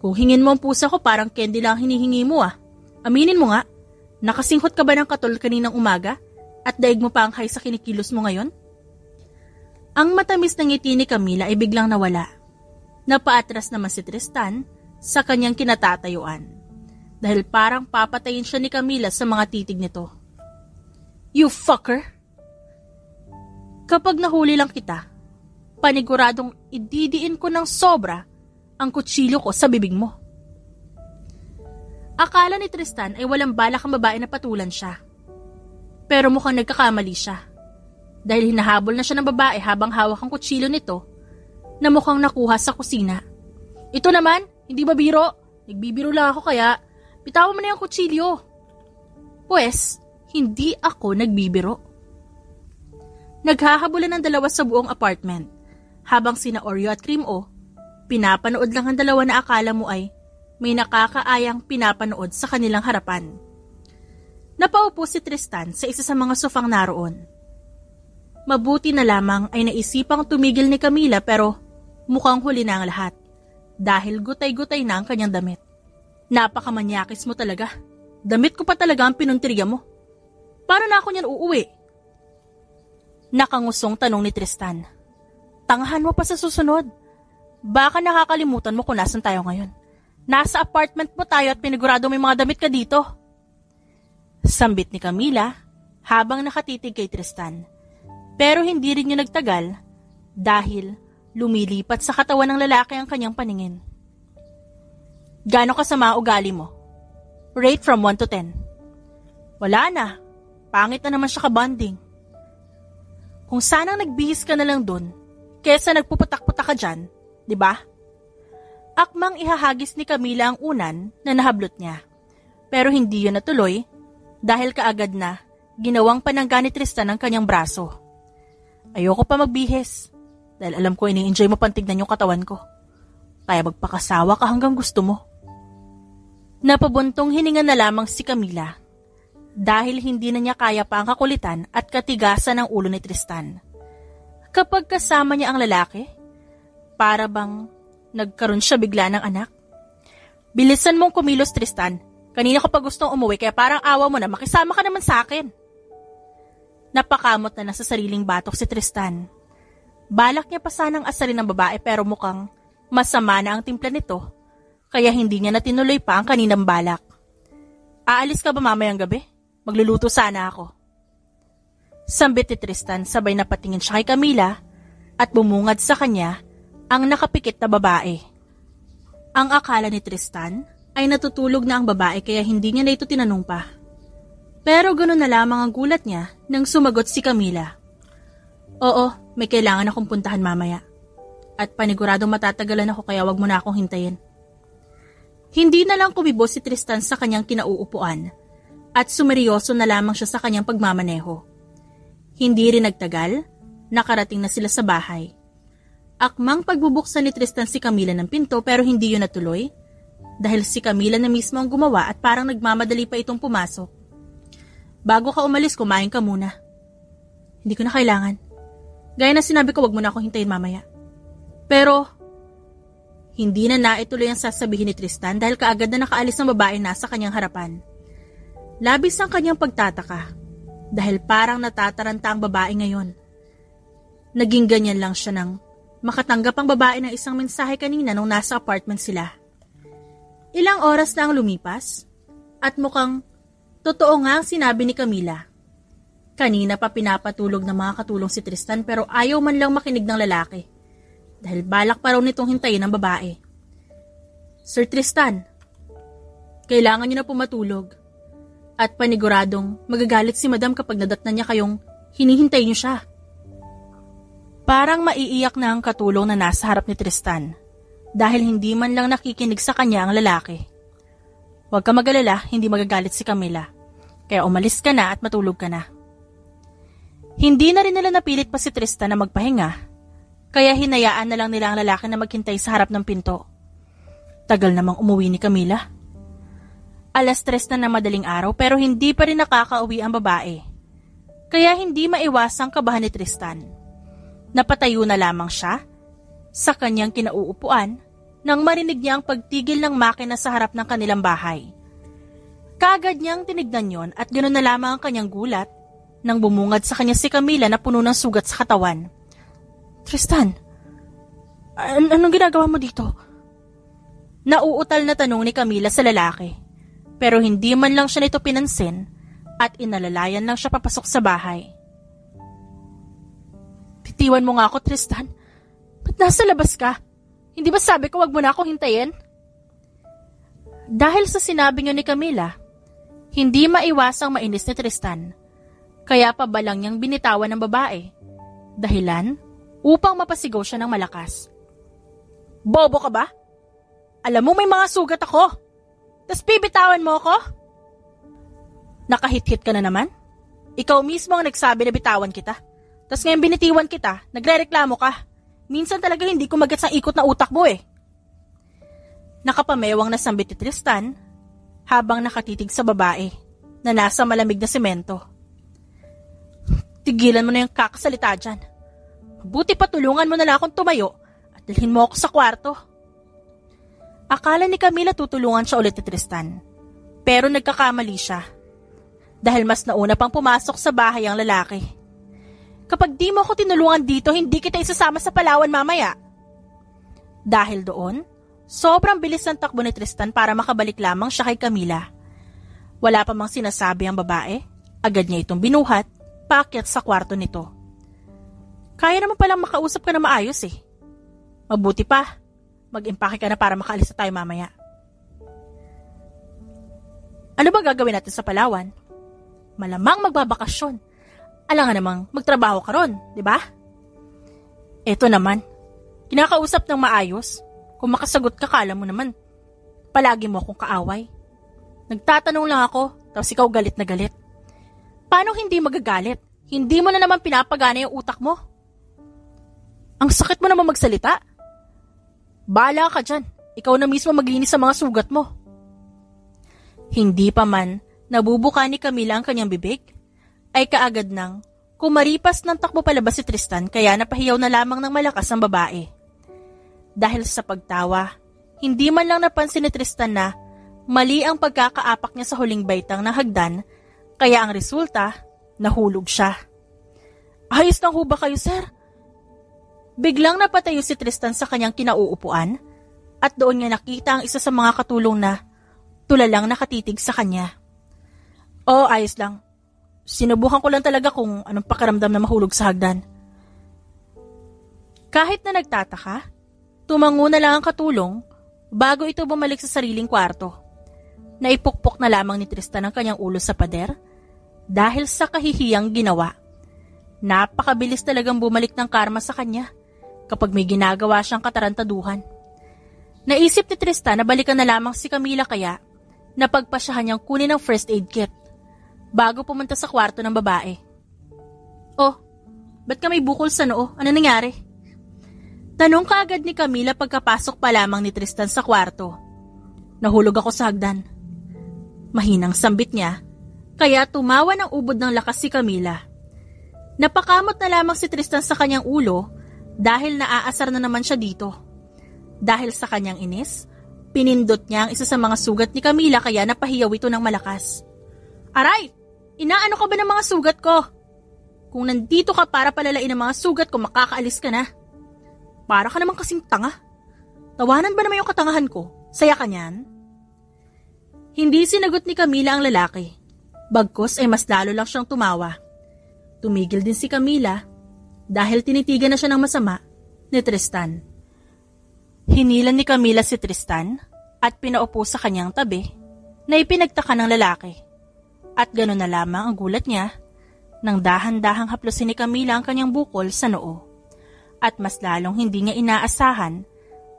Kung hingin mo ang pusa ko parang candy lang hinihingi mo Aminin mo nga, nakasinghot ka ba ng katol kaninang umaga at daig mo pa ang hay sa kinikilos mo ngayon? Ang matamis na ngiti ni Camila ay biglang nawala. Napaatras naman si Tristan sa kanyang kinatatayuan. Dahil parang papatayin siya ni Camila sa mga titig nito. You fucker! Kapag nahuli lang kita, paniguradong ididiin ko ng sobra ang kutsilyo ko sa bibig mo. Akala ni Tristan ay walang balak ang babae na patulan siya. Pero mukhang nagkakamali siya. Dahil hinahabol na siya ng babae habang hawak ang kutsilyo nito na mukhang nakuha sa kusina. Ito naman, hindi ba biro? Nagbibiro lang ako kaya bitawan mo na yung kutsilyo. Pues, hindi ako nagbibiro. Naghahabulan ng dalawa sa buong apartment. Habang sina Oreo at Cream O, pinapanood lang ang dalawa na akala mo ay may nakakaayang pinapanood sa kanilang harapan. Napaupo si Tristan sa isa sa mga sofang naroon. Mabuti na lamang ay naisipang tumigil ni Camila pero mukhang huli na ang lahat dahil gutay-gutay na ang kanyang damit. Napakamanyakis mo talaga. Damit ko pa talaga ang pinuntirya mo. Paano na ako niyan uuwi? Nakangusong tanong ni Tristan. Tangahan mo pa sa susunod. Baka nakakalimutan mo kung nasan tayo ngayon. Nasa apartment mo tayo at pinigurado may mga damit ka dito. Sambit ni Camila habang nakatitig kay Tristan. Pero hindi rin yun nagtagal dahil lumilipat sa katawan ng lalaki ang kanyang paningin. Gaano kasama ugali mo? Rate from 1 to 10. Wala na. Pangit na naman siya kabanding. Kung sanang nagbihis ka na lang dun, kesa nagpuputak-putak ka dyan, di ba? Akmang ihahagis ni Camila ang unan na nahablot niya. Pero hindi yun natuloy dahil kaagad na ginawang panangga ni Tristan ang kanyang braso. Ayoko pa magbihis dahil alam ko ini-enjoy mo pantignan yung katawan ko. Kaya magpakasawa ka hanggang gusto mo. Napabuntong hininga na lamang si Camila dahil hindi na niya kaya pa ang kakulitan at katigasan ng ulo ni Tristan. Kapag kasama niya ang lalaki, para bang nagkaroon siya bigla ng anak. Bilisan mong kumilos, Tristan. Kanina ko pa gustong umuwi kaya parang awa mo na makisama ka naman sa akin. Napakamot na sa sariling batok si Tristan. Balak niya pa sanang asarin ng babae pero mukhang masama na ang timpla nito kaya hindi niya na tinuloy pa ang kaninang balak. Aalis ka ba mamayang gabi? Magluluto sana ako. Sambit ni Tristan sabay na patingin siya kay Camila at bumungad sa kanya ang nakapikit na babae. Ang akala ni Tristan ay natutulog na ang babae kaya hindi niya na ito tinanong pa. Pero ganoon na lamang ang gulat niya nang sumagot si Camila. Oo, may kailangan akong puntahan mamaya. At paniguradong matatagalan ako kaya wag mo na akong hintayin. Hindi na lang kumibo si Tristan sa kanyang kinauupuan at sumeryoso na lamang siya sa kanyang pagmamaneho. Hindi rin nagtagal, nakarating na sila sa bahay. Akmang pagbubuksan ni Tristan si Camila ng pinto pero hindi yun natuloy dahil si Camila na mismo ang gumawa at parang nagmamadali pa itong pumasok. Bago ka umalis, kumain ka muna. Hindi ko na kailangan. Gaya na sinabi ko, wag mo na akong hintayin mamaya. Pero, hindi na naituloy ang sasabihin ni Tristan dahil kaagad na nakaalis ng babae nasa kanyang harapan. Labis ang kanyang pagtataka dahil parang natataranta ang babae ngayon. Naging ganyan lang siya nang makatanggap ang babae ng isang mensahe kanina nung nasa apartment sila. Ilang oras na ang lumipas at mukhang totoo nga ang sinabi ni Camila. Kanina pa pinapatulog ng mga katulong si Tristan pero ayaw man lang makinig ng lalaki dahil balak pa raw nitong hintayin ang babae. Sir Tristan, kailangan niyo na pumatulog at paniguradong magagalit si Madam kapag nadatnan niya kayong hinihintay niyo siya. Parang maiiyak na ang katulong na nasa harap ni Tristan dahil hindi man lang nakikinig sa kanya ang lalaki. Huwag ka mag-alala, hindi magagalit si Camila. Kaya umalis ka na at matulog ka na. Hindi na rin nila napilit pa si Tristan na magpahinga, kaya hinayaan na lang nila ang lalaki na maghintay sa harap ng pinto. Tagal namang umuwi ni Camila. 3:00 na madaling araw pero hindi pa rin nakakauwi ang babae. Kaya hindi maiwasang kabahan ni Tristan. Napatayo na lamang siya sa kanyang kinauupuan nang marinig niya ang pagtigil ng makina sa harap ng kanilang bahay. Kaagad niyang tinignan yon at ganoon na lamang ang kanyang gulat nang bumungad sa kanya si Camila na puno ng sugat sa katawan. Tristan, anong ginagawa mo dito? Nauutal na tanong ni Camila sa lalaki, pero hindi man lang siya nito pinansin at inalalayan lang siya papasok sa bahay. Bitiwan mo nga ako, Tristan. Ba't nasa labas ka? Hindi ba sabi ko wag mo na akong hintayin? Dahil sa sinabi niyo ni Camila, hindi maiwasang mainis ni Tristan. Kaya pa balang niyang binitawan ng babae. Dahilan upang mapasigaw siya ng malakas. Bobo ka ba? Alam mo may mga sugat ako. Tas bibitawan mo ako? Nakahit-hit ka na naman? Ikaw mismo ang nagsabi na bitawan kita. Tas ngayon binitiwan kita, nagrereklamo ka. Minsan talaga hindi ko magets ang ikot na utak mo eh. Nakapamewang na sambit ni Tristan habang nakatitig sa babae na nasa malamig na semento. Tigilan mo na yung kakasalita dyan. Buti patulungan mo na lang akong tumayo at dalhin mo ako sa kwarto. Akala ni Camila tutulungan siya ulit ni Tristan. Pero nagkakamali siya. Dahil mas nauna pang pumasok sa bahay ang lalaki. Kapag di mo ako tinulungan dito, hindi kita isasama sa Palawan mamaya. Dahil doon, sobrang bilis ng takbo ni Tristan para makabalik lamang siya kay Camila. Wala pa mang sinasabi ang babae, agad niya itong binuhat, paakyat sa kwarto nito. Kaya naman palang makausap ka na maayos eh. Mabuti pa, mag-impake ka na para makaalis na tayo mamaya. Ano ba gagawin natin sa Palawan? Malamang magbabakasyon. Alangan namang magtrabaho ka ron, di ba? Eto naman, kinakausap ng maayos. Kung makasagot ka, kala mo naman, palagi mo akong kaaway. Nagtatanong lang ako, tapos ikaw galit na galit. Paano hindi magagalit? Hindi mo na naman pinapagana yung utak mo. Ang sakit mo naman magsalita. Bahala ka dyan. Ikaw na mismo maglinis sa mga sugat mo. Hindi pa man nabubuka ni Camila ang kanyang bibig, ay kaagad nang kumaripas ng takbo palabas si Tristan kaya napahiyaw na lamang ng malakas ang babae. Dahil sa pagtawa, hindi man lang napansin ni Tristan na mali ang pagkakaapak niya sa huling baitang ng hagdan, kaya ang resulta, nahulog siya. Ayos lang ho ba kayo, sir? Biglang napatayo si Tristan sa kanyang kinauupuan at doon niya nakita ang isa sa mga katulong na tulalang nakatitig sa kanya. Oo, ayos lang. Sinubukan ko lang talaga kung anong pakiramdam na mahulog sa hagdan. Kahit na nagtataka, tumango na lang ang katulong bago ito bumalik sa sariling kwarto. Naipukpok na lamang ni Tristan ang kanyang ulo sa pader dahil sa kahihiyang ginawa. Napakabilis talagang bumalik ng karma sa kanya kapag may ginagawa siyang katarantaduhan. Naisip ni Tristan na balikan na lamang si Camila kaya napagpasyahan niyang kunin ang first aid kit bago pumunta sa kwarto ng babae. Oh, ba't ka may bukol sa noo? Ano nangyari? Tanong kaagad ni Camila pagkapasok pa lamang ni Tristan sa kwarto. Nahulog ako sa hagdan. Mahinang sambit niya, kaya tumawa ng ubod ng lakas si Camila. Napakamot na lamang si Tristan sa kanyang ulo dahil naaasar na naman siya dito. Dahil sa kanyang inis, pinindot niya ang isa sa mga sugat ni Camila kaya napahiyaw ito ng malakas. Aray! Inaano ka ba ng mga sugat ko? Kung nandito ka para palalain ang mga sugat ko, makakaalis ka na. Para ka naman kasing tanga. Tawanan ba naman yung katangahan ko? Saya ka niyan? Hindi sinagot ni Camila ang lalaki. Bagkus ay mas lalo lang siyang tumawa. Tumigil din si Camila dahil tinitigan na siya ng masama ni Tristan. Hinilan ni Camila si Tristan at pinaupo sa kanyang tabi na ipinagtaka ng lalaki. At gano'n na lamang ang gulat niya nang dahan-dahang haplusin ni Camila ang kanyang bukol sa noo. At mas lalong hindi niya inaasahan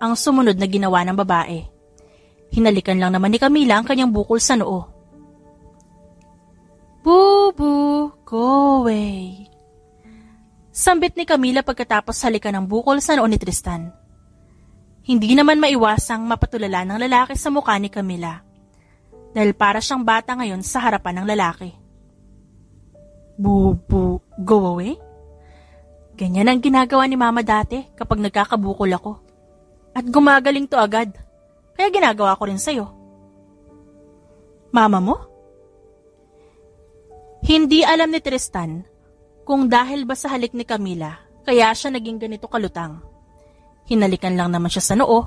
ang sumunod na ginawa ng babae. Hinalikan lang naman ni Camila ang kanyang bukol sa noo. Boo-boo, go away. Sambit ni Camila pagkatapos halikan ang bukol sa noo ni Tristan. Hindi naman maiwasang mapatulala ng lalaki sa mukha ni Camila dahil para siyang bata ngayon sa harapan ng lalaki. Boo-boo, go away? Ganyan ang ginagawa ni Mama dati kapag nagkakabukol ako. At gumagaling to agad. Kaya ginagawa ko rin sa'yo. Mama mo? Hindi alam ni Tristan kung dahil ba sa halik ni Camila kaya siya naging ganito kalutang. Hinalikan lang naman siya sa noo,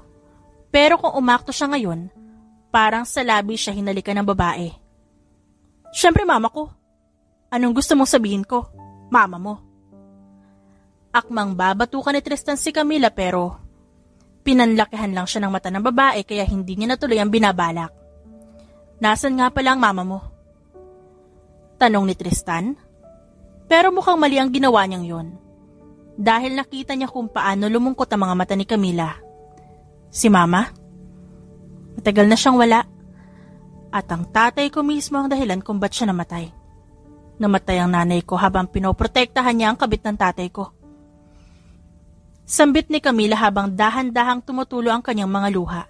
pero kung umakto siya ngayon, parang sa labi siya hinalikan ng babae. Siyempre mama ko. Anong gusto mong sabihin ko? Mama mo. Akmang babatukan ni Tristan si Camila pero pinanlakihan lang siya ng mata ng babae kaya hindi niya natuloy ang binabalak. Nasaan nga pala ang mama mo? Tanong ni Tristan. Pero mukhang mali ang ginawa niyang yon. Dahil nakita niya kung paano lumungkot ang mga mata ni Camila. Si Mama? Matagal na siyang wala. At ang tatay ko mismo ang dahilan kung ba't siya namatay. Namatay ang nanay ko habang pinoprotektahan niya ang kabit ng tatay ko. Sambit ni Camila habang dahan-dahang tumutulo ang kanyang mga luha.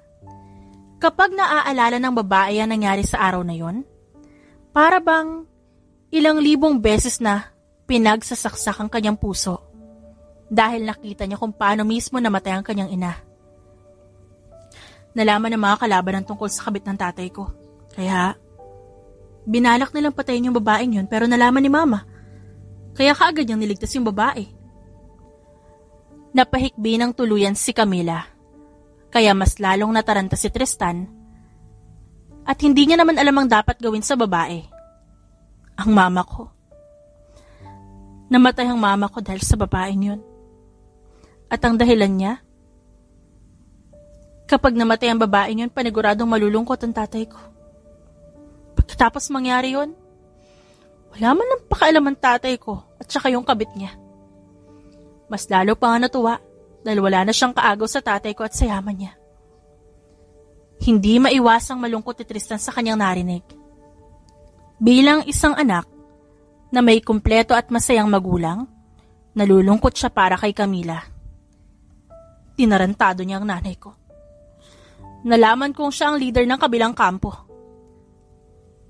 Kapag naaalala ng babae ang nangyari sa araw na yon, para bang ilang libong beses na pinagsasaksak ang kanyang puso. Dahil nakita niya kung paano mismo namatay ang kanyang ina. Nalaman ng mga kalaban ang tungkol sa kabit ng tatay ko. Kaya, binalak nilang patayin yung babaeng yun pero nalaman ni Mama. Kaya kaagad niyang niligtas yung babae. Napahikbi ng tuluyan si Camila. Kaya mas lalong nataranta si Tristan. At hindi niya naman alam ang dapat gawin sa babae. Ang mama ko. Namatay ang mama ko dahil sa babaeng yun. At ang dahilan niya, kapag namatay ang babaeng yun, paniguradong malulungkot ang tatay ko. Pagkatapos mangyari yun, wala man ang pakialam ang tatay ko at saka yung kabit niya. Mas lalo pa nga natuwa dahil wala na siyang kaagaw sa tatay ko at sa yaman niya. Hindi maiwasang malungkot ni Tristan sa kanyang narinig. Bilang isang anak na may kumpleto at masayang magulang, nalulungkot siya para kay Camila. Tinarantado niya ang nanay ko. Nalaman kong siya ang leader ng kabilang kampo.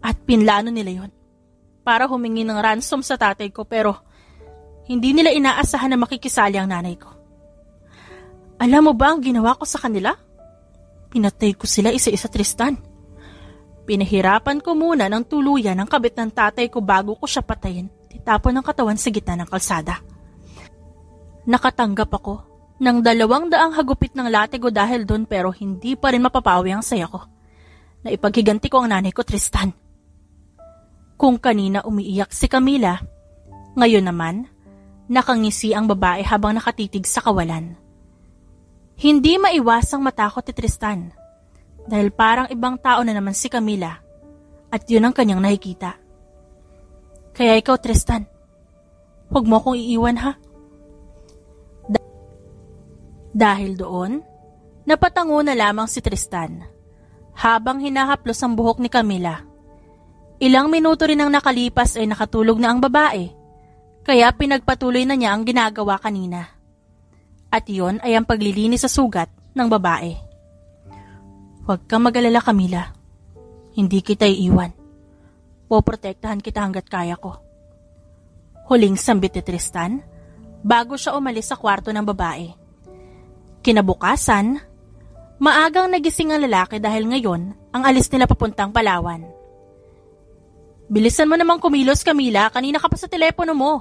At pinlano nila yon para humingi ng ransom sa tatay ko pero hindi nila inaasahan na makikisali ang nanay ko. Alam mo ba ang ginawa ko sa kanila? Pinatay ko sila isa-isa, Tristan. Pinahirapan ko muna ng tuluyan ang kabit ng tatay ko bago ko siya patayin. Titapon ng katawan sa gitna ng kalsada. Nakatanggap ako ng 200 hagupit ng latego dahil doon pero hindi pa rin mapapawi ang saya ko. Naipaghiganti ko ang nanay ko, Tristan. Kung kanina umiiyak si Camila, ngayon naman, nakangisi ang babae habang nakatitig sa kawalan. Hindi maiwasang matakot ni Tristan dahil parang ibang tao na naman si Camila at yun ang kanyang nakikita. Kaya ikaw, Tristan, huwag mo akong iiwan ha. Dahil doon, napatango na lamang si Tristan habang hinahaplos ang buhok ni Camila. Ilang minuto rin ang nakalipas ay nakatulog na ang babae, kaya pinagpatuloy na niya ang ginagawa kanina. At iyon ay ang paglilinis sa sugat ng babae. Huwag kang mag-alala, Camila. Hindi kita iiwan. Poprotektahan kita hanggat kaya ko. Huling sambit ni Tristan bago siya umalis sa kwarto ng babae. Kinabukasan, maagang nagising ang lalaki dahil ngayon ang alis nila papuntang Palawan. Bilisan mo namang kumilos, Camila. Kanina ka pa sa telepono mo.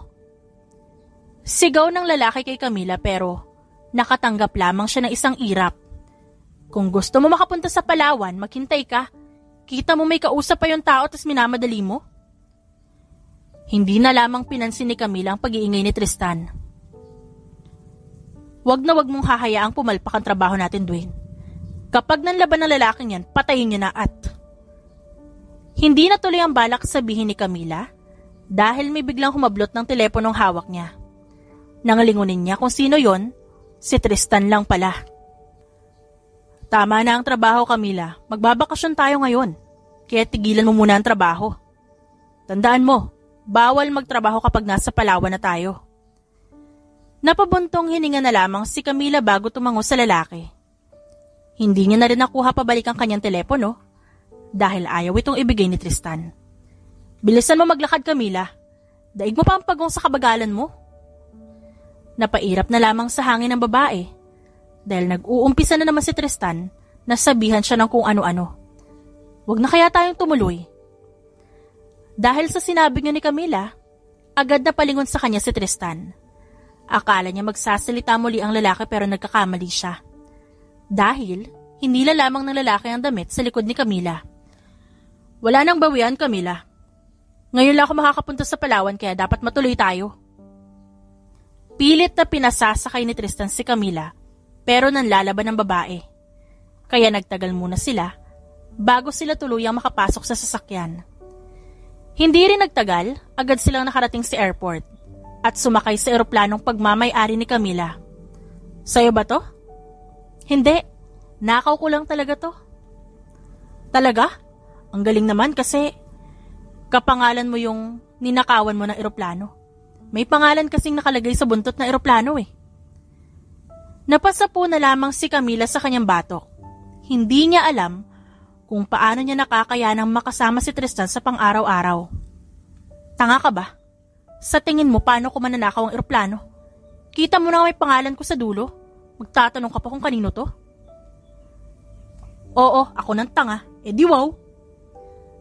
Sigaw ng lalaki kay Camila pero nakatanggap lamang siya ng isang irap. Kung gusto mo makapunta sa Palawan, maghintay ka. Kita mo may kausap pa yung tao tas minamadali mo. Hindi na lamang pinansin ni Camila ang pag-iingay ni Tristan. Wag na wag mong hahayaang pumalpak ang trabaho natin, Dwayne. Kapag nanlaban ng lalaking yan, patayin niyo na at... Hindi na tuloy ang balak sabihin ni Camila dahil may biglang humablot ng teleponong hawak niya. Nangalingunin niya kung sino yon, si Tristan lang pala. Tama na ang trabaho, Camila. Magbabakasyon tayo ngayon. Kaya tigilan mo muna ang trabaho. Tandaan mo, bawal magtrabaho kapag nasa Palawan na tayo. Napabuntong hininga na lamang si Camila bago tumango sa lalaki. Hindi niya na rin nakuha pabalik ang kanyang telepono dahil ayaw itong ibigay ni Tristan. Bilisan mo maglakad, Camila. Daig mo pa ang pagong sa kabagalan mo. Napairap na lamang sa hangin ng babae dahil nag-uumpisa na naman si Tristan na sabihan siya ng kung ano-ano. Huwag na kaya tayong tumuloy. Dahil sa sinabi niya ni Camila, agad na palingon sa kanya si Tristan. Akala niya magsasalita muli ang lalaki pero nagkakamali siya. Dahil hinila lamang ng lalaki ang damit sa likod ni Camila. Wala nang bawian, Camila. Ngayon lang ako makakapunta sa Palawan kaya dapat matuloy tayo. Pilit na pinasasakay ni Tristan si Camila pero nanlalaban ng babae. Kaya nagtagal muna sila bago sila tuluyang makapasok sa sasakyan. Hindi rin nagtagal, agad silang nakarating sa airport at sumakay sa eroplanong pagmamay-ari ni Camila. Sa'yo ba to? Hindi, nakaw ko lang talaga to. Talaga? Ang galing naman kasi kapangalan mo yung ninakawan mo ng eroplano. May pangalan kasing nakalagay sa buntot ng eroplano eh. Napasapo na lamang si Camila sa kanyang batok. Hindi niya alam kung paano niya nakakayanang makasama si Tristan sa pang-araw-araw. Tanga ka ba? Sa tingin mo paano ko mananakaw ang eroplano? Kita mo na may pangalan ko sa dulo. Magtatanong ka pa kung kanino to? Oo, ako ng tanga. Eh di wow.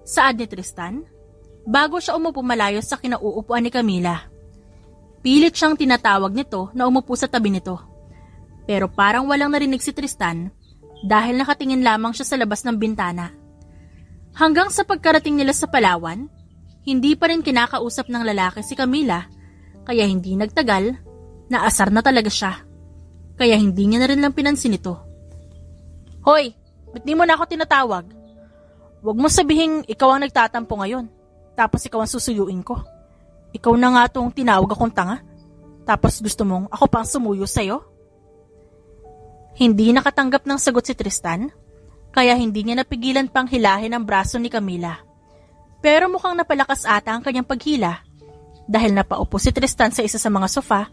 Saad ni Tristan, bago siya umupo malayo sa kinauupuan ni Camila. Pilit siyang tinatawag nito na umupo sa tabi nito. Pero parang walang narinig si Tristan dahil nakatingin lamang siya sa labas ng bintana. Hanggang sa pagkarating nila sa Palawan, hindi pa rin kinakausap ng lalaki si Camila, kaya hindi nagtagal, naasar na talaga siya. Kaya hindi niya na rin lang pinansin ito. Hoy, ba't di mo na ako tinatawag? Huwag mo sabihing ikaw ang nagtatampo ngayon, tapos ikaw ang susuyuin ko. Ikaw na nga tong tinawag akong tanga, tapos gusto mong ako pang sumuyo sa'yo? Hindi nakatanggap ng sagot si Tristan, kaya hindi niya napigilan pang hilahin ang braso ni Camila. Pero mukhang napalakas ata ang kanyang paghila, dahil napaupo si Tristan sa isa sa mga sofa,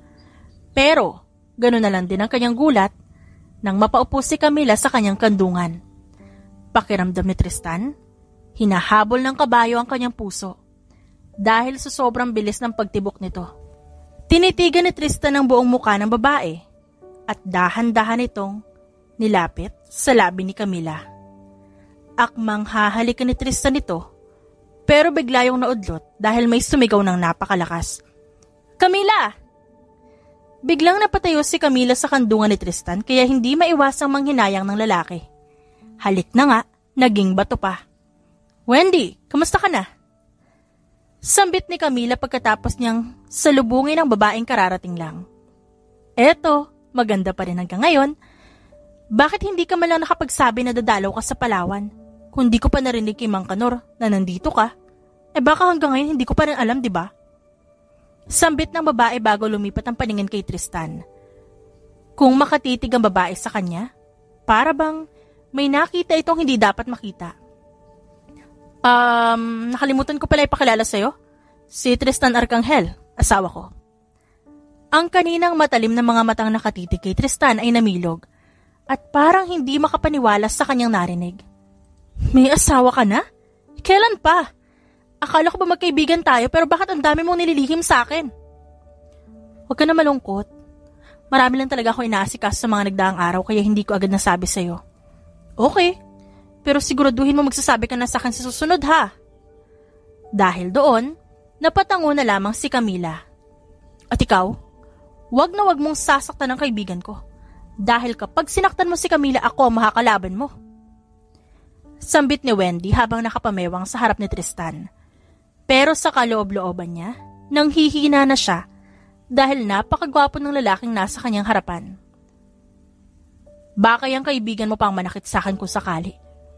pero gano'n na lang din ang kanyang gulat nang mapaupo si Camila sa kanyang kandungan. Pakiramdam ni Tristan, hinahabol ng kabayo ang kanyang puso dahil sa sobrang bilis ng pagtibok nito. Tinitigan ni Tristan ang buong mukha ng babae at dahan-dahan itong nilapit sa labi ni Camila. Akmang hahalikan ni Tristan ito, pero bigla yung naudlot dahil may sumigaw ng napakalakas. Camila! Biglang napatayo si Camila sa kandungan ni Tristan kaya hindi maiwasang manghinayang ng lalaki. Halik na nga, naging bato pa. Wendy, kamusta ka na? Sambit ni Camila pagkatapos niyang salubungin ang babaeng kararating lang. Eto, maganda pa rin hanggang ngayon. Bakit hindi ka man lang nakapagsabi na dadalaw ka sa Palawan? Kung di ko pa narinig kay Mang Kanor na nandito ka, baka hanggang ngayon hindi ko pa rin alam, di ba? Sambit ng babae bago lumipat ang paningin kay Tristan. Kung makatitig ang babae sa kanya, para bang may nakita itong hindi dapat makita. Nakalimutan ko pala ipakilala sa'yo. Si Tristan Arcangel, asawa ko. Ang kaninang matalim na mga matang nakatitig kay Tristan ay namilog at parang hindi makapaniwala sa kanyang narinig. May asawa ka na? Kailan pa? Akala ko ba magkaibigan tayo pero bakit ang dami mong nililihim sa akin? Huwag ka na malungkot. Marami lang talaga ako inaasikaso sa mga nagdaang araw kaya hindi ko agad nasabi sa'yo. Okay, pero siguraduhin mo magsasabi ka na sa akin sa susunod ha. Dahil doon, napatango na lamang si Camila. At ikaw, wag na wag mong sasaktan ng kaibigan ko. Dahil kapag sinaktan mo si Camila, ako ang makakalaban mo. Sambit ni Wendy habang nakapamewang sa harap ni Tristan. Pero sa kaloob-looban niya, nang hihina na siya dahil napakagwapo ng lalaking nasa kanyang harapan. Baka yung kaibigan mo pang manakit sa akin kung sakali.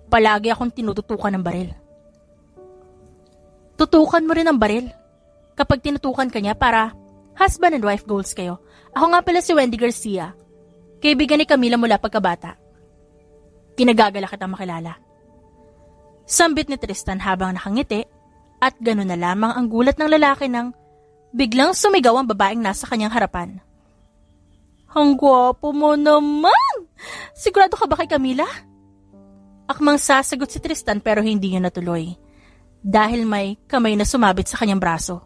Palagi akong tinututukan ng baril. Tutukan mo rin ang baril. Kapag tinutukan ka niya para husband and wife goals kayo. Ako nga pala si Wendy Garcia. Kaibigan ni Camila mula pagkabata. Kinagagala kitang makilala. Sambit ni Tristan habang nakangiti at gano'n na lamang ang gulat ng lalaki nang biglang sumigaw ang babaeng nasa kanyang harapan. Ang gwapo mo naman! Sigurado ka ba kay Camila? Akmang sasagot si Tristan pero hindi yun natuloy dahil may kamay na sumabit sa kanyang braso.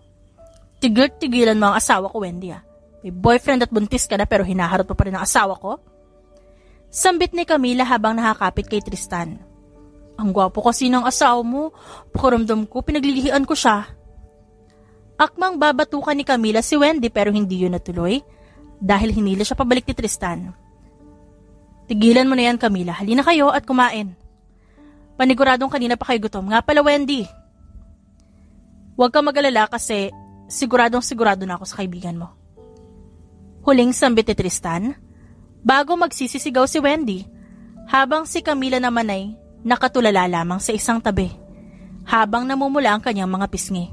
Tigil-tigilan mo ang asawa ko, Wendy. May boyfriend at buntis ka na pero hinaharot mo pa rin ang asawa ko? Sambit ni Camila habang nakakapit kay Tristan. Ang gwapo kasi ng asawa mo, pakiramdam ko, pinaglilihian ko siya. Akmang babatukan ni Camila si Wendy pero hindi yun natuloy dahil hinila siya pabalik ni Tristan. Tigilan mo na yan, Camila. Halina kayo at kumain. Paniguradong kanina pa kayo gutom. Nga pala, Wendy. Huwag kang mag-alala kasi sigurado na ako sa kaibigan mo. Huling sambit ni Tristan bago magsisisigaw si Wendy habang si Camila naman ay nakatulala lamang sa isang tabi habang namumula ang kanyang mga pisngi.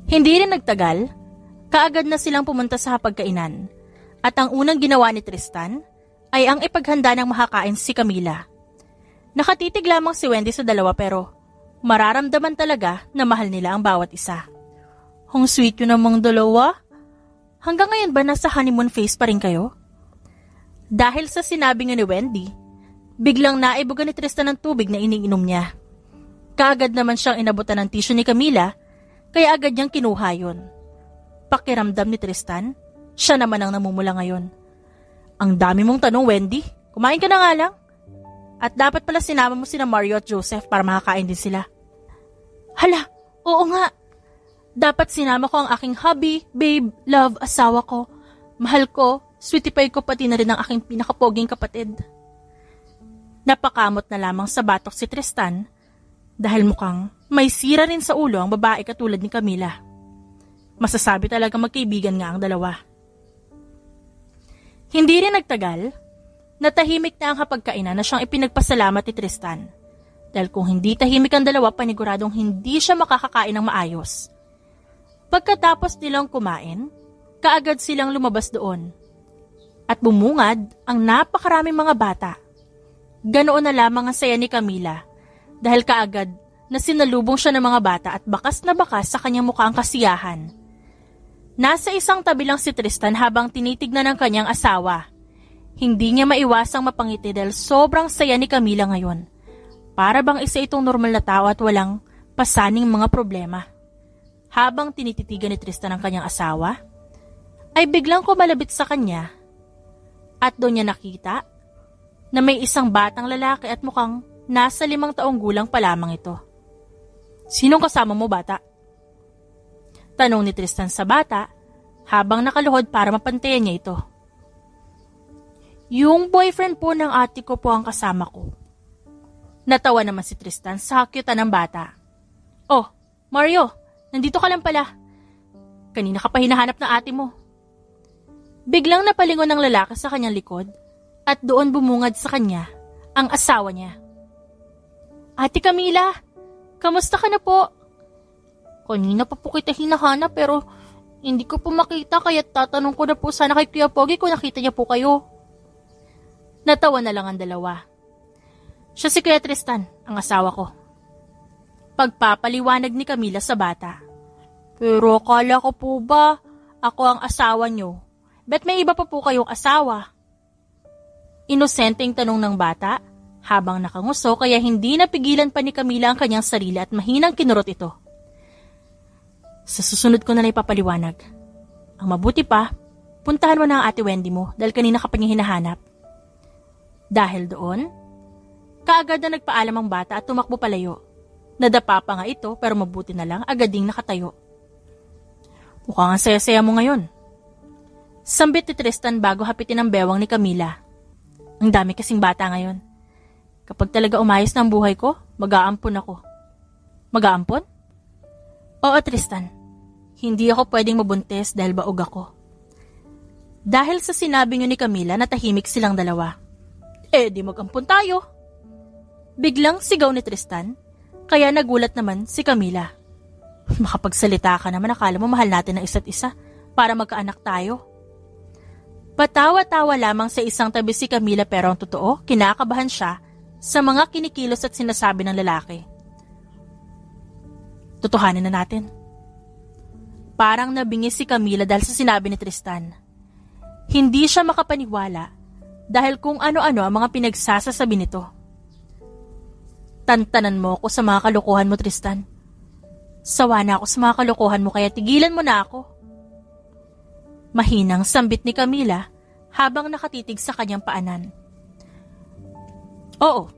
Hindi rin nagtagal, kaagad na silang pumunta sa hapagkainan at ang unang ginawa ni Tristan ay ang ipaghanda ng makakain si Camila. Nakatitig lamang si Wendy sa dalawa pero mararamdaman talaga na mahal nila ang bawat isa. Ang sweet yun namang dalawa. Hanggang ngayon ba nasa honeymoon phase pa rin kayo? Dahil sa sinabi nga ni Wendy, biglang naibugan ni Tristan ng tubig na iniinom niya. Kaagad naman siyang inabutan ng tissue ni Camila, kaya agad niyang kinuha yun. Pakiramdam ni Tristan, siya naman ang namumula ngayon. Ang dami mong tanong, Wendy. Kumain ka na nga lang. At dapat pala sinama mo sina Mario at Joseph para makakain din sila. Hala, oo nga. Dapat sinama ko ang aking hubby, babe, love, asawa ko, mahal ko, sweetie pie ko pati na rin ang aking pinakapoging kapatid. Napakamot na lamang sa batok si Tristan Dahil mukhang may sira rin sa ulo ang babae katulad ni Camila. Masasabi talaga magkaibigan nga ang dalawa. Hindi rin nagtagal, natahimik na ang hapagkainan na siyang ipinagpasalamat ni Tristan. Dahil kung hindi tahimik ang dalawa, paniguradong hindi siya makakakain ng maayos. Pagkatapos nilang kumain, kaagad silang lumabas doon. At bumungad ang napakaraming mga bata. Ganoon na lamang ang saya ni Camila dahil kaagad na sinalubong siya ng mga bata at bakas na bakas sa kanyang mukha ang kasiyahan. Nasa isang tabi lang si Tristan habang tinitignan ng kanyang asawa. Hindi niya maiwasang mapangiti dahil sobrang saya ni Camila ngayon. Para bang isa itong normal na tao at walang pasaning mga problema. Habang tinititigan ni Tristan ang kanyang asawa, ay biglang kumalabit sa kanya at doon niya nakita na may isang batang lalaki at mukhang nasa 5 taong gulang pa lamang ito. "Sinong kasama mo, bata?" Tanong ni Tristan sa bata habang nakaluhod para mapantayan niya ito. "Yung boyfriend po ng ate ko po ang kasama ko." Natawa naman si Tristan sa hakyutan ng bata. "Oh, Mario, nandito ka lang pala. Kanina ka pa hinahanap ng ate mo." Biglang napalingon ng lalaki sa kanyang likod at doon bumungad sa kanya ang asawa niya. "Ate Camila, kamusta ka na po? Kanina pa po kita hinahanap pero hindi ko po makita kaya tatanong ko na po sana kay Kuya Pogi kung nakita niya po kayo." Natawa na lang ang dalawa. "Siya si Kuya Tristan, ang asawa ko." Pagpapaliwanag ni Camila sa bata. "Pero akala ko po ba ako ang asawa niyo? Bet may iba pa po kayong asawa?" Inosenteng tanong ng bata habang nakanguso kaya hindi napigilan pa ni Camila ang kanyang sarili at mahinang kinurot ito. "Sa susunod ko na lang ipapaliwanag. Ang mabuti pa, puntahan mo na ang ate Wendy mo dahil kanina ka pa niya hinahanap." Dahil doon, kaagad na nagpaalam ang bata at tumakbo palayo. Nadapa pa nga ito pero mabuti na lang agad ding nakatayo. "Mukhang ang saya-saya mo ngayon." Sambit ni Tristan bago hapitin ang bewang ni Camila. "Ang dami kasing bata ngayon. Kapag talaga umayos na ang buhay ko, mag-aampon ako." "Mag-aampon?" "Oo, Tristan. Hindi ako pwedeng mabuntis dahil baog ako." Dahil sa sinabi niyo ni Camila, natahimik silang dalawa. Di mag-ampon tayo." Biglang sigaw ni Tristan, kaya nagulat naman si Camila. "Makapagsalita ka naman, akala mo mahal natin ang isa't isa para magkaanak tayo." Patawa-tawa lamang sa isang tabi si Camila pero ang totoo, kinakabahan siya sa mga kinikilos at sinasabi ng lalaki. "Totohanin na natin." Parang nabingis si Camila dahil sa sinabi ni Tristan. Hindi siya makapaniwala dahil kung ano-ano ang mga pinagsasasabi nito. "Tantanan mo ako sa mga kalokohan mo, Tristan. Sawa na ako sa mga kalokohan mo kaya tigilan mo na ako." Mahinang sambit ni Camila habang nakatitig sa kanyang paanan. "Oo,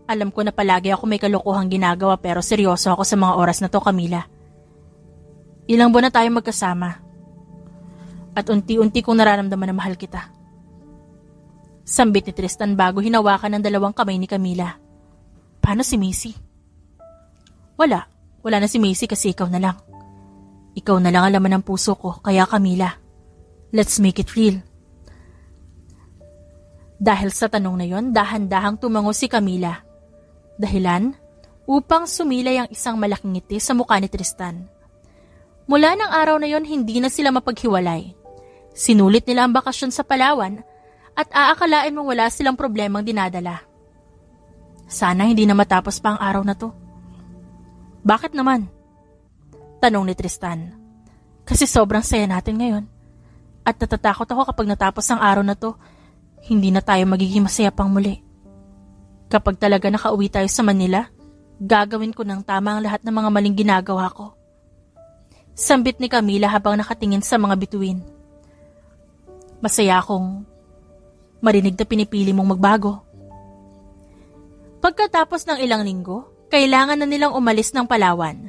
alam ko na palagi ako may kalokohang ginagawa pero seryoso ako sa mga oras na to, Camila. Ilang buwan na tayo magkasama at unti-unti kong nararamdaman na mahal kita." Sambit ni Tristan bago hinawakan ng 2 kamay ni Camila. "Paano si Macy?" Wala na si Macy kasi ikaw na lang. Ikaw na lang ang laman ng puso ko, kaya Camila, let's make it real." Dahil sa tanong na yon, dahan-dahang tumango si Camila. Dahilan upang sumilay ang isang malaking ngiti sa mukha ni Tristan. Mula ng araw na yon, hindi na sila mapaghiwalay. Sinulit nila ang bakasyon sa Palawan at aakalain mong wala silang problemang dinadala. Sana hindi na matapos pa ang araw na to. "Bakit naman?" tanong ni Tristan. "Kasi sobrang saya natin ngayon. At natatakot ako kapag natapos ang araw na to, hindi na tayo magiging masaya pang muli. Kapag talaga nakauwi tayo sa Manila, gagawin ko ng tama ang lahat ng mga maling ginagawa ko." Sambit ni Camila habang nakatingin sa mga bituin. "Masaya akong marinig na pinipili mong magbago." Pagkatapos ng ilang linggo, kailangan na nilang umalis ng Palawan.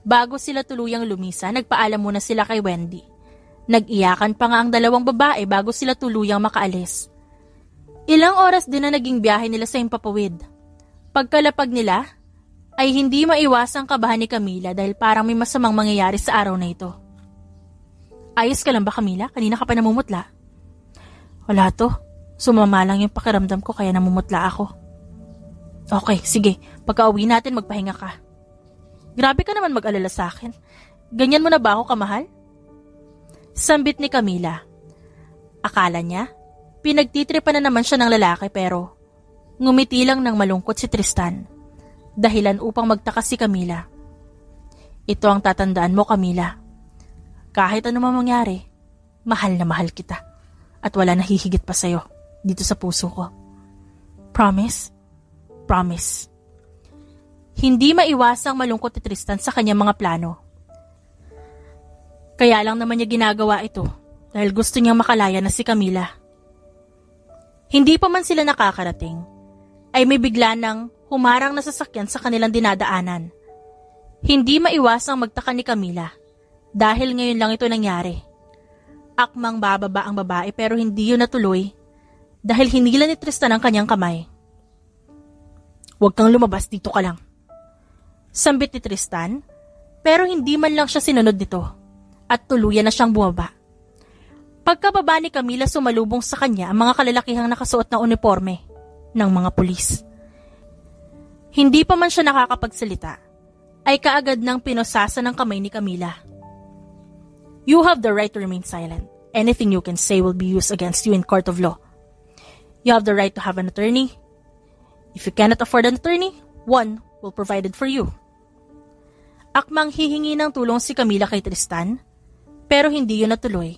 Bago sila tuluyang lumisa, nagpaalam muna sila kay Wendy. Nag-iyakan pa nga ang 2 babae bago sila tuluyang makaalis. Ilang oras din na naging biyahe nila sa Himpapawid. Pagkalapag nila, ay hindi maiwasang kabahan ni Camila dahil parang may masamang mangyayari sa araw na ito. Ayos ka lang ba, Camila? Kanina ka pa namumutla. Wala to. Sumama lang yung pakiramdam ko kaya namumutla ako. Okay, sige. Pagka-uwi natin magpahinga ka. Grabe ka naman mag-alala sa akin. Ganyan mo na ba ako kamahal? Sambit ni Camila. Akala niya, pinagtitripa na naman siya ng lalaki pero ngumiti lang ng malungkot si Tristan. Dahilan upang magtakas si Camila. Ito ang tatandaan mo, Camila. Kahit ano mangyari, mahal na mahal kita. At wala nahihigit pa sa'yo dito sa puso ko. Promise? Promise. Hindi maiwasang malungkot ni Tristan sa kanyang mga plano. Kaya lang naman niya ginagawa ito dahil gusto niyang makalaya na si Camila. Hindi pa man sila nakakarating, ay may bigla nang humarang na sasakyan sa kanilang dinadaanan. Hindi maiwasang magtaka ni Camila dahil ngayon lang ito nangyari. Akmang bababa ang babae pero hindi yun natuloy dahil hinila ni Tristan ang kanyang kamay. Huwag kang lumabas, dito ka lang. Sambit ni Tristan pero hindi man lang siya sinunod nito at tuluyan na siyang bumaba. Pagkababa ni Camila, sumalubong sa kanya ang mga kalalakihang nakasuot ng uniforme ng mga pulis. Hindi pa man siya nakakapagsalita, ay kaagad nang pinosasa ng kamay ni Camila. You have the right to remain silent. Anything you can say will be used against you in court of law. You have the right to have an attorney. If you cannot afford an attorney, one will provide it for you. Akmang hihingi ng tulong si Camila kay Tristan, pero hindi yun natuloy.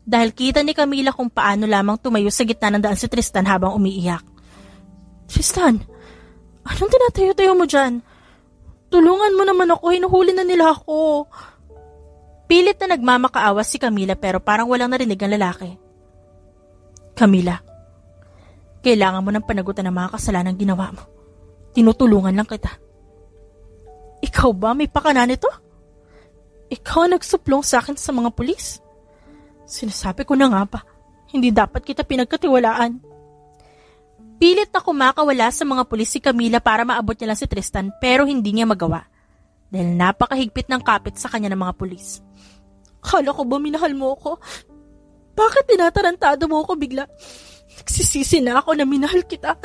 Dahil kita ni Camila kung paano lamang tumayo sa gitna ng daan si Tristan habang umiiyak. Tristan, anong tinatayo-tayo mo dyan? Tulungan mo naman ako, hinuhuli na nila ako. Pilit na nagmamakaawa si Camila pero parang walang narinig ang lalaki. Camila, kailangan mo ng panagutan ng mga kasalanan ginawa mo. Tinutulungan lang kita. Ikaw ba may pakana nito? Ikaw ang nagsuplong sa akin sa mga pulis. Sinasabi ko na nga pa, hindi dapat kita pinagkatiwalaan. Pilit na kumakawala sa mga pulis si Camila para maabot niya lang si Tristan pero hindi niya magawa dahil napakahigpit ng kapit sa kanya ng mga pulis. Kala ko ba minahal mo ako? Bakit tinatarantado mo ako bigla? Nagsisisi na ako na minahal kita.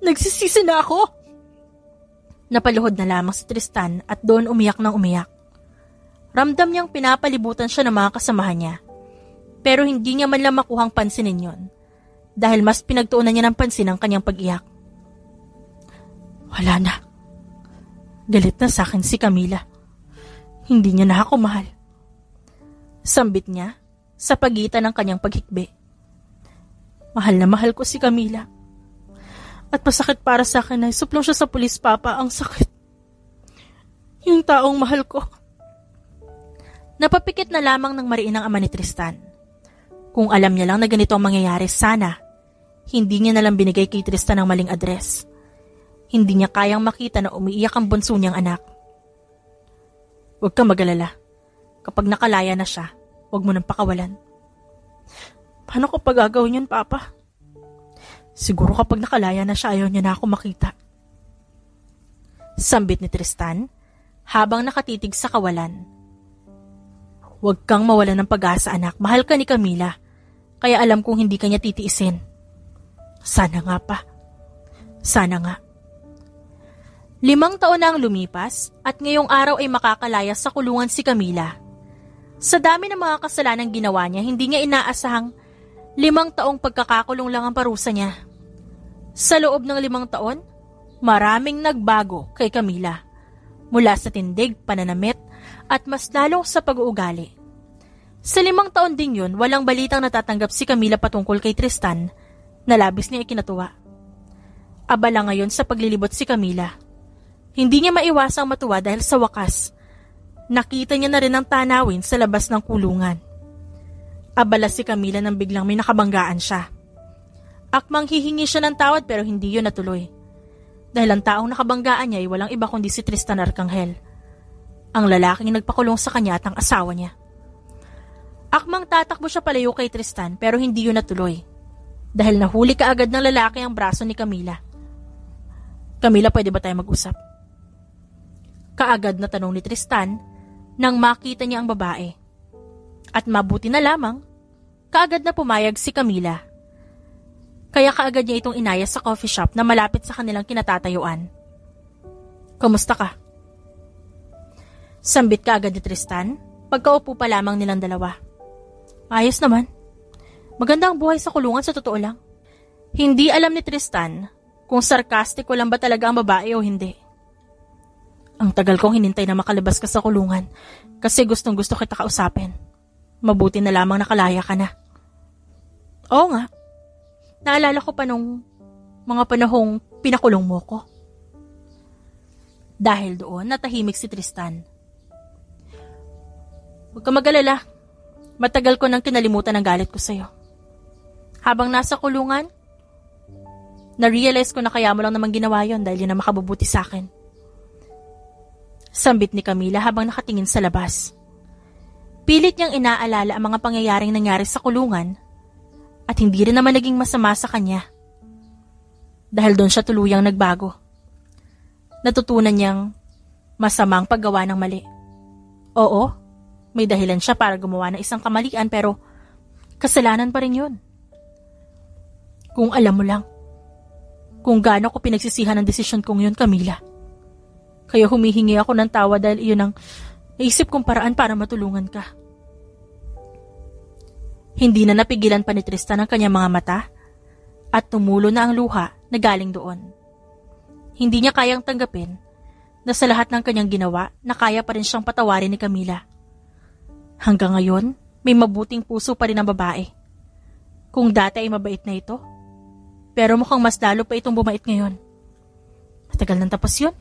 Nagsisisi na ako. Napaluhod na lamang si Tristan at doon umiyak ng umiyak. Ramdam niyang pinapalibutan siya ng mga kasamahan niya. Pero hindi niya man lang makuhang pansinin yon dahil mas pinagtuunan niya ng pansin ang kanyang pag-iyak. Wala na. Galit na sa akin si Camila. Hindi niya na ako mahal. Sambit niya sa pagitan ng kanyang paghikbi. Mahal na mahal ko si Camila. At masakit para sa akin na suplong siya sa pulis, Papa. Ang sakit. Yung taong mahal ko. Napapikit na lamang ng mariin ang ama ni Tristan. Kung alam niya lang na ganito ang mangyayari, sana hindi niya nalang binigay kay Tristan ang maling address. Hindi niya kayang makita na umiiyak ang bunso niyang anak. Huwag kang mag-alala. Kapag nakalaya na siya, huwag mo nang pakawalan. Paano ko pa gagawin yun, Papa? Siguro kapag nakalaya na siya, ayaw niya na ako makita. Sambit ni Tristan habang nakatitig sa kawalan. Huwag kang mawalan ng pag-asa, anak. Mahal ka ni Camila. Kaya alam kong hindi kanya titiisin. Sana nga pa. Sana nga. 5 taon na ang lumipas at ngayong araw ay makakalaya sa kulungan si Camila. Sa dami ng mga kasalanang ginawa niya, hindi niya inaasahang 5 taong pagkakakulong lang ang parusa niya. Sa loob ng 5 taon, maraming nagbago kay Camila. Mula sa tindig, pananamit, at mas lalo sa pag-uugali. Sa 5 taon din yun, walang balitang natatanggap si Camila patungkol kay Tristan na labis niya ikinatuwa. Abala ngayon sa paglilibot si Camila. Hindi niya maiwasang matuwa dahil sa wakas, nakita niya na rin ang tanawin sa labas ng kulungan. Abala si Camila nang biglang may nakabanggaan siya. Akmang hihingi siya ng tawad pero hindi yun natuloy. Dahil ang taong nakabanggaan niya ay walang iba kundi si Tristan Arcangel. Ang lalaking nagpakulong sa kanya at ang asawa niya. Akmang tatakbo siya palayo kay Tristan pero hindi yun natuloy. Dahil nahuli kaagad ng lalaki ang braso ni Camila. Camila, pwede ba tayo mag-usap? Kaagad na tanong ni Tristan nang makita niya ang babae. At mabuti na lamang, kaagad na pumayag si Camila. Kaya kaagad niya itong inaya sa coffee shop na malapit sa kanilang kinatatayuan. Kamusta ka? Sambit kaagad ni Tristan pagkaupo pa lamang nilang dalawa. Ayos naman. Maganda ang buhay sa kulungan sa totoo lang. Hindi alam ni Tristan kung sarkastiko lang ba talaga ang babae o hindi. Ang tagal kong hinintay na makalabas ka sa kulungan kasi gustong gusto kita kausapin. Mabuti na lamang nakalaya ka na. Oo nga. Naalala ko pa nung mga panahong pinakulong mo ko. Dahil doon, natahimik si Tristan. Huwag ka mag-alala. Matagal ko nang kinalimutan ang galit ko sa'yo. Habang nasa kulungan, na-realize ko na kaya mo lang naman ginawa yon dahil yun ang makabubuti sa akin. Sambit ni Camila habang nakatingin sa labas. Pilit niyang inaalala ang mga pangyayaring nangyari sa kulungan at hindi rin naman naging masama sa kanya. Dahil doon siya tuluyang nagbago. Natutunan niyang masamang paggawa ng mali. Oo, may dahilan siya para gumawa ng isang kamalian pero kasalanan pa rin yun. Kung alam mo lang, kung gaano ko pinagsisihan ang desisyon kong yun, Camila. Kaya humihingi ako ng tawa dahil iyon ang naisip kong paraan para matulungan ka. Hindi na napigilan pa ni Tristan ang kanyang mga mata at tumulo na ang luha na galing doon. Hindi niya kayang tanggapin na sa lahat ng kanyang ginawa na kaya pa rin siyang patawarin ni Camila. Hanggang ngayon, may mabuting puso pa rin ang babae. Kung dati ay mabait na ito, pero mukhang mas lalo pa itong bumait ngayon. Matagal nang tapos yun.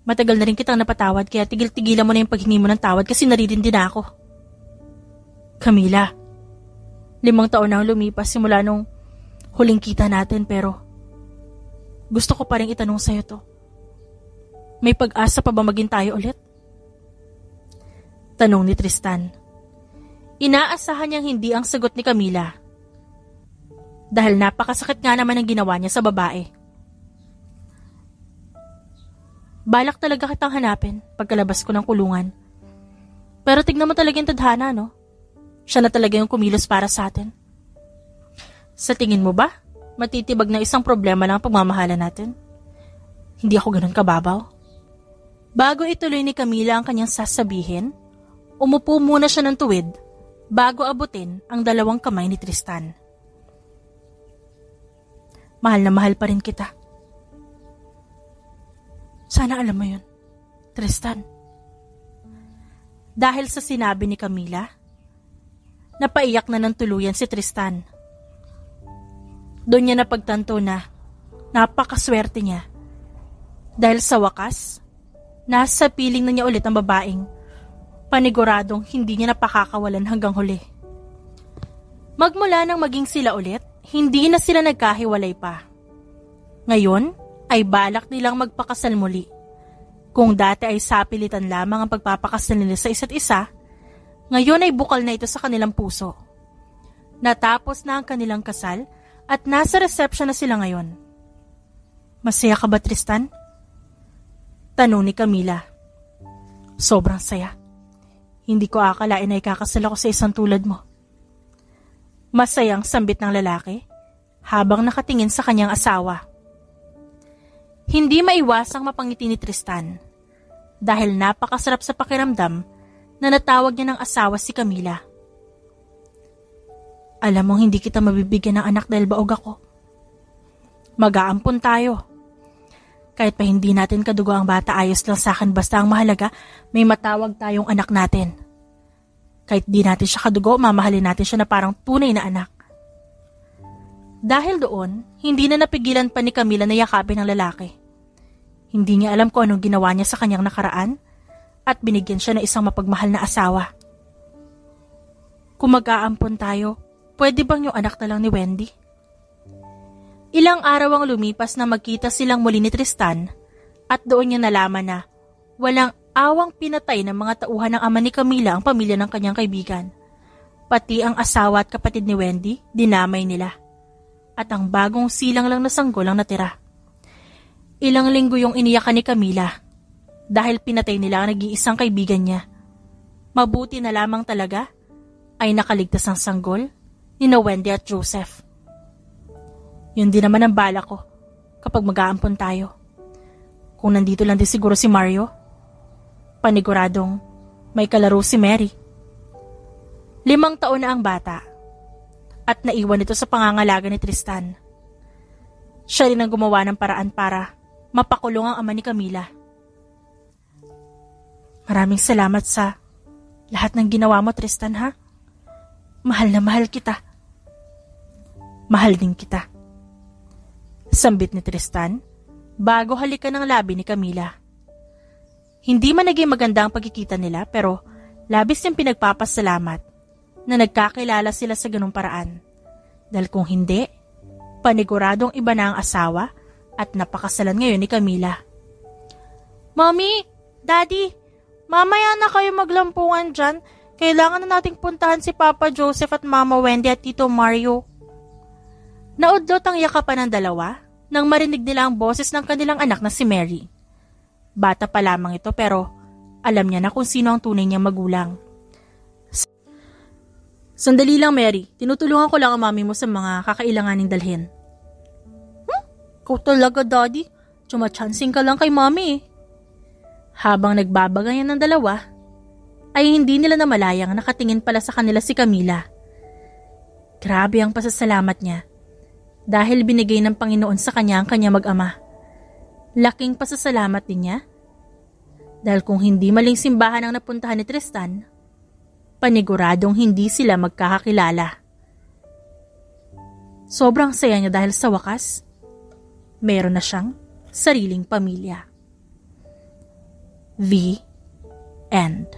Matagal na rin kitang napatawad kaya tigil-tigilan mo na yung paghingi mo ng tawad kasi naririndi na ako. Camila, 5 taon na ang lumipas simula nung huling kita natin pero gusto ko pa rin itanong sa'yo to. May pag-asa pa ba maging tayo ulit? Tanong ni Tristan. Inaasahan niyang hindi ang sagot ni Camila. Dahil napakasakit nga naman ang ginawa niya sa babae. Balak talaga kitang hanapin pagkalabas ko ng kulungan. Pero tignan mo talaga yung tadhana, no? Siya na talaga yung kumilos para sa atin. Sa tingin mo ba, matitibag na isang problema lang ang pagmamahalan natin? Hindi ako ganun kababaw. Bago ituloy ni Camila ang kanyang sasabihin, umupo muna siya ng tuwid bago abutin ang 2 kamay ni Tristan. Mahal na mahal pa rin kita. Sana alam mo yun, Tristan. Dahil sa sinabi ni Camila, napaiyak na ng tuluyan si Tristan. Doon niya napagtanto na napakaswerte niya. Dahil sa wakas, nasa piling na niya ulit ang babaeng paniguradong hindi niya napakakawalan hanggang huli. Magmula nang maging sila ulit, hindi na sila nagkahiwalay pa. Ngayon ay balak nilang magpakasal muli. Kung dati ay sapilitan lamang ang pagpapakasal nila sa isa't isa, ngayon ay bukal na ito sa kanilang puso. Natapos na ang kanilang kasal at nasa reception na sila ngayon. Masaya ka ba, Tristan? Tanong ni Camila. Sobrang saya. Hindi ko akalain na ikakasal ako sa isang tulad mo. Masayang sambit ng lalaki habang nakatingin sa kanyang asawa. Hindi maiwasang mapangiti ni Tristan dahil napakasarap sa pakiramdam na natawag niya ng asawa si Camila. Alam mong hindi kita mabibigyan ng anak dahil baog ako. Mag-aampon tayo. Kahit pa hindi natin kadugo ang bata, ayos lang sa akin basta ang mahalaga may matawag tayong anak natin. Kahit di natin siya kadugo, mamahalin natin siya na parang tunay na anak. Dahil doon, hindi na napigilan pa ni Camila na yakapin ng lalaki. Hindi niya alam kung anong ginawa niya sa kanyang nakaraan at binigyan siya ng isang mapagmahal na asawa. Kung mag-aampon tayo, pwede bang yung anak na lang ni Wendy? Ilang araw ang lumipas na magkita silang muli ni Tristan at doon niya nalaman na walang awang pinatay ng mga tauhan ng ama ni Camila ang pamilya ng kanyang kaibigan. Pati ang asawa at kapatid ni Wendy, dinamay nila. At ang bagong silang lang na sanggol ang natira. Ilang linggo yung iniyakan ni Camila. dahil pinatay nila ang nag-iisang kaibigan niya. Mabuti na lamang talaga ay nakaligtas ang sanggol ni Wendy at Joseph. Yun din naman ang bala ko kapag mag-aampon tayo. Kung nandito lang din siguro si Mario, paniguradong may kalaro si Mary. 5 taon na ang bata at naiwan ito sa pangangalaga ni Tristan. Siya rin ang gumawa ng paraan para mapakulong ang ama ni Camila. Maraming salamat sa lahat ng ginawa mo, Tristan, ha? Mahal na mahal kita. Mahal din kita. Sambit ni Tristan bago halikan ng labi ni Camila. Hindi man naging maganda ang pagkikita nila pero labis niyang pinagpapasalamat na nagkakilala sila sa ganung paraan. Dahil kung hindi, paniguradong iba na ang asawa at napakasalan ngayon ni Camila. Mommy, Daddy, mamaya na kayo maglampungan dyan. Kailangan na nating puntahan si Papa Joseph at Mama Wendy at Tito Mario. Naudlot ang yakapan ng dalawa nang marinig nila ang boses ng kanilang anak na si Mary. Bata pa lamang ito pero alam niya na kung sino ang tunay niyang magulang. Sandali lang, Mary. Tinutulungan ko lang ang mami mo sa mga kakailanganing dalhin. Ikaw talaga, Daddy. Chumachansing ka lang kay mami. Habang nagbabagayan ng dalawa, ay hindi nila namalayang nakatingin pala sa kanila si Camila. Grabe ang pasasalamat niya dahil binigay ng Panginoon sa kanya ang kanya mag-ama. Laking pasasalamat din niya dahil kung hindi maling simbahan ang napuntahan ni Tristan, paniguradong hindi sila magkakakilala. Sobrang saya niya dahil sa wakas, meron na siyang sariling pamilya. The End.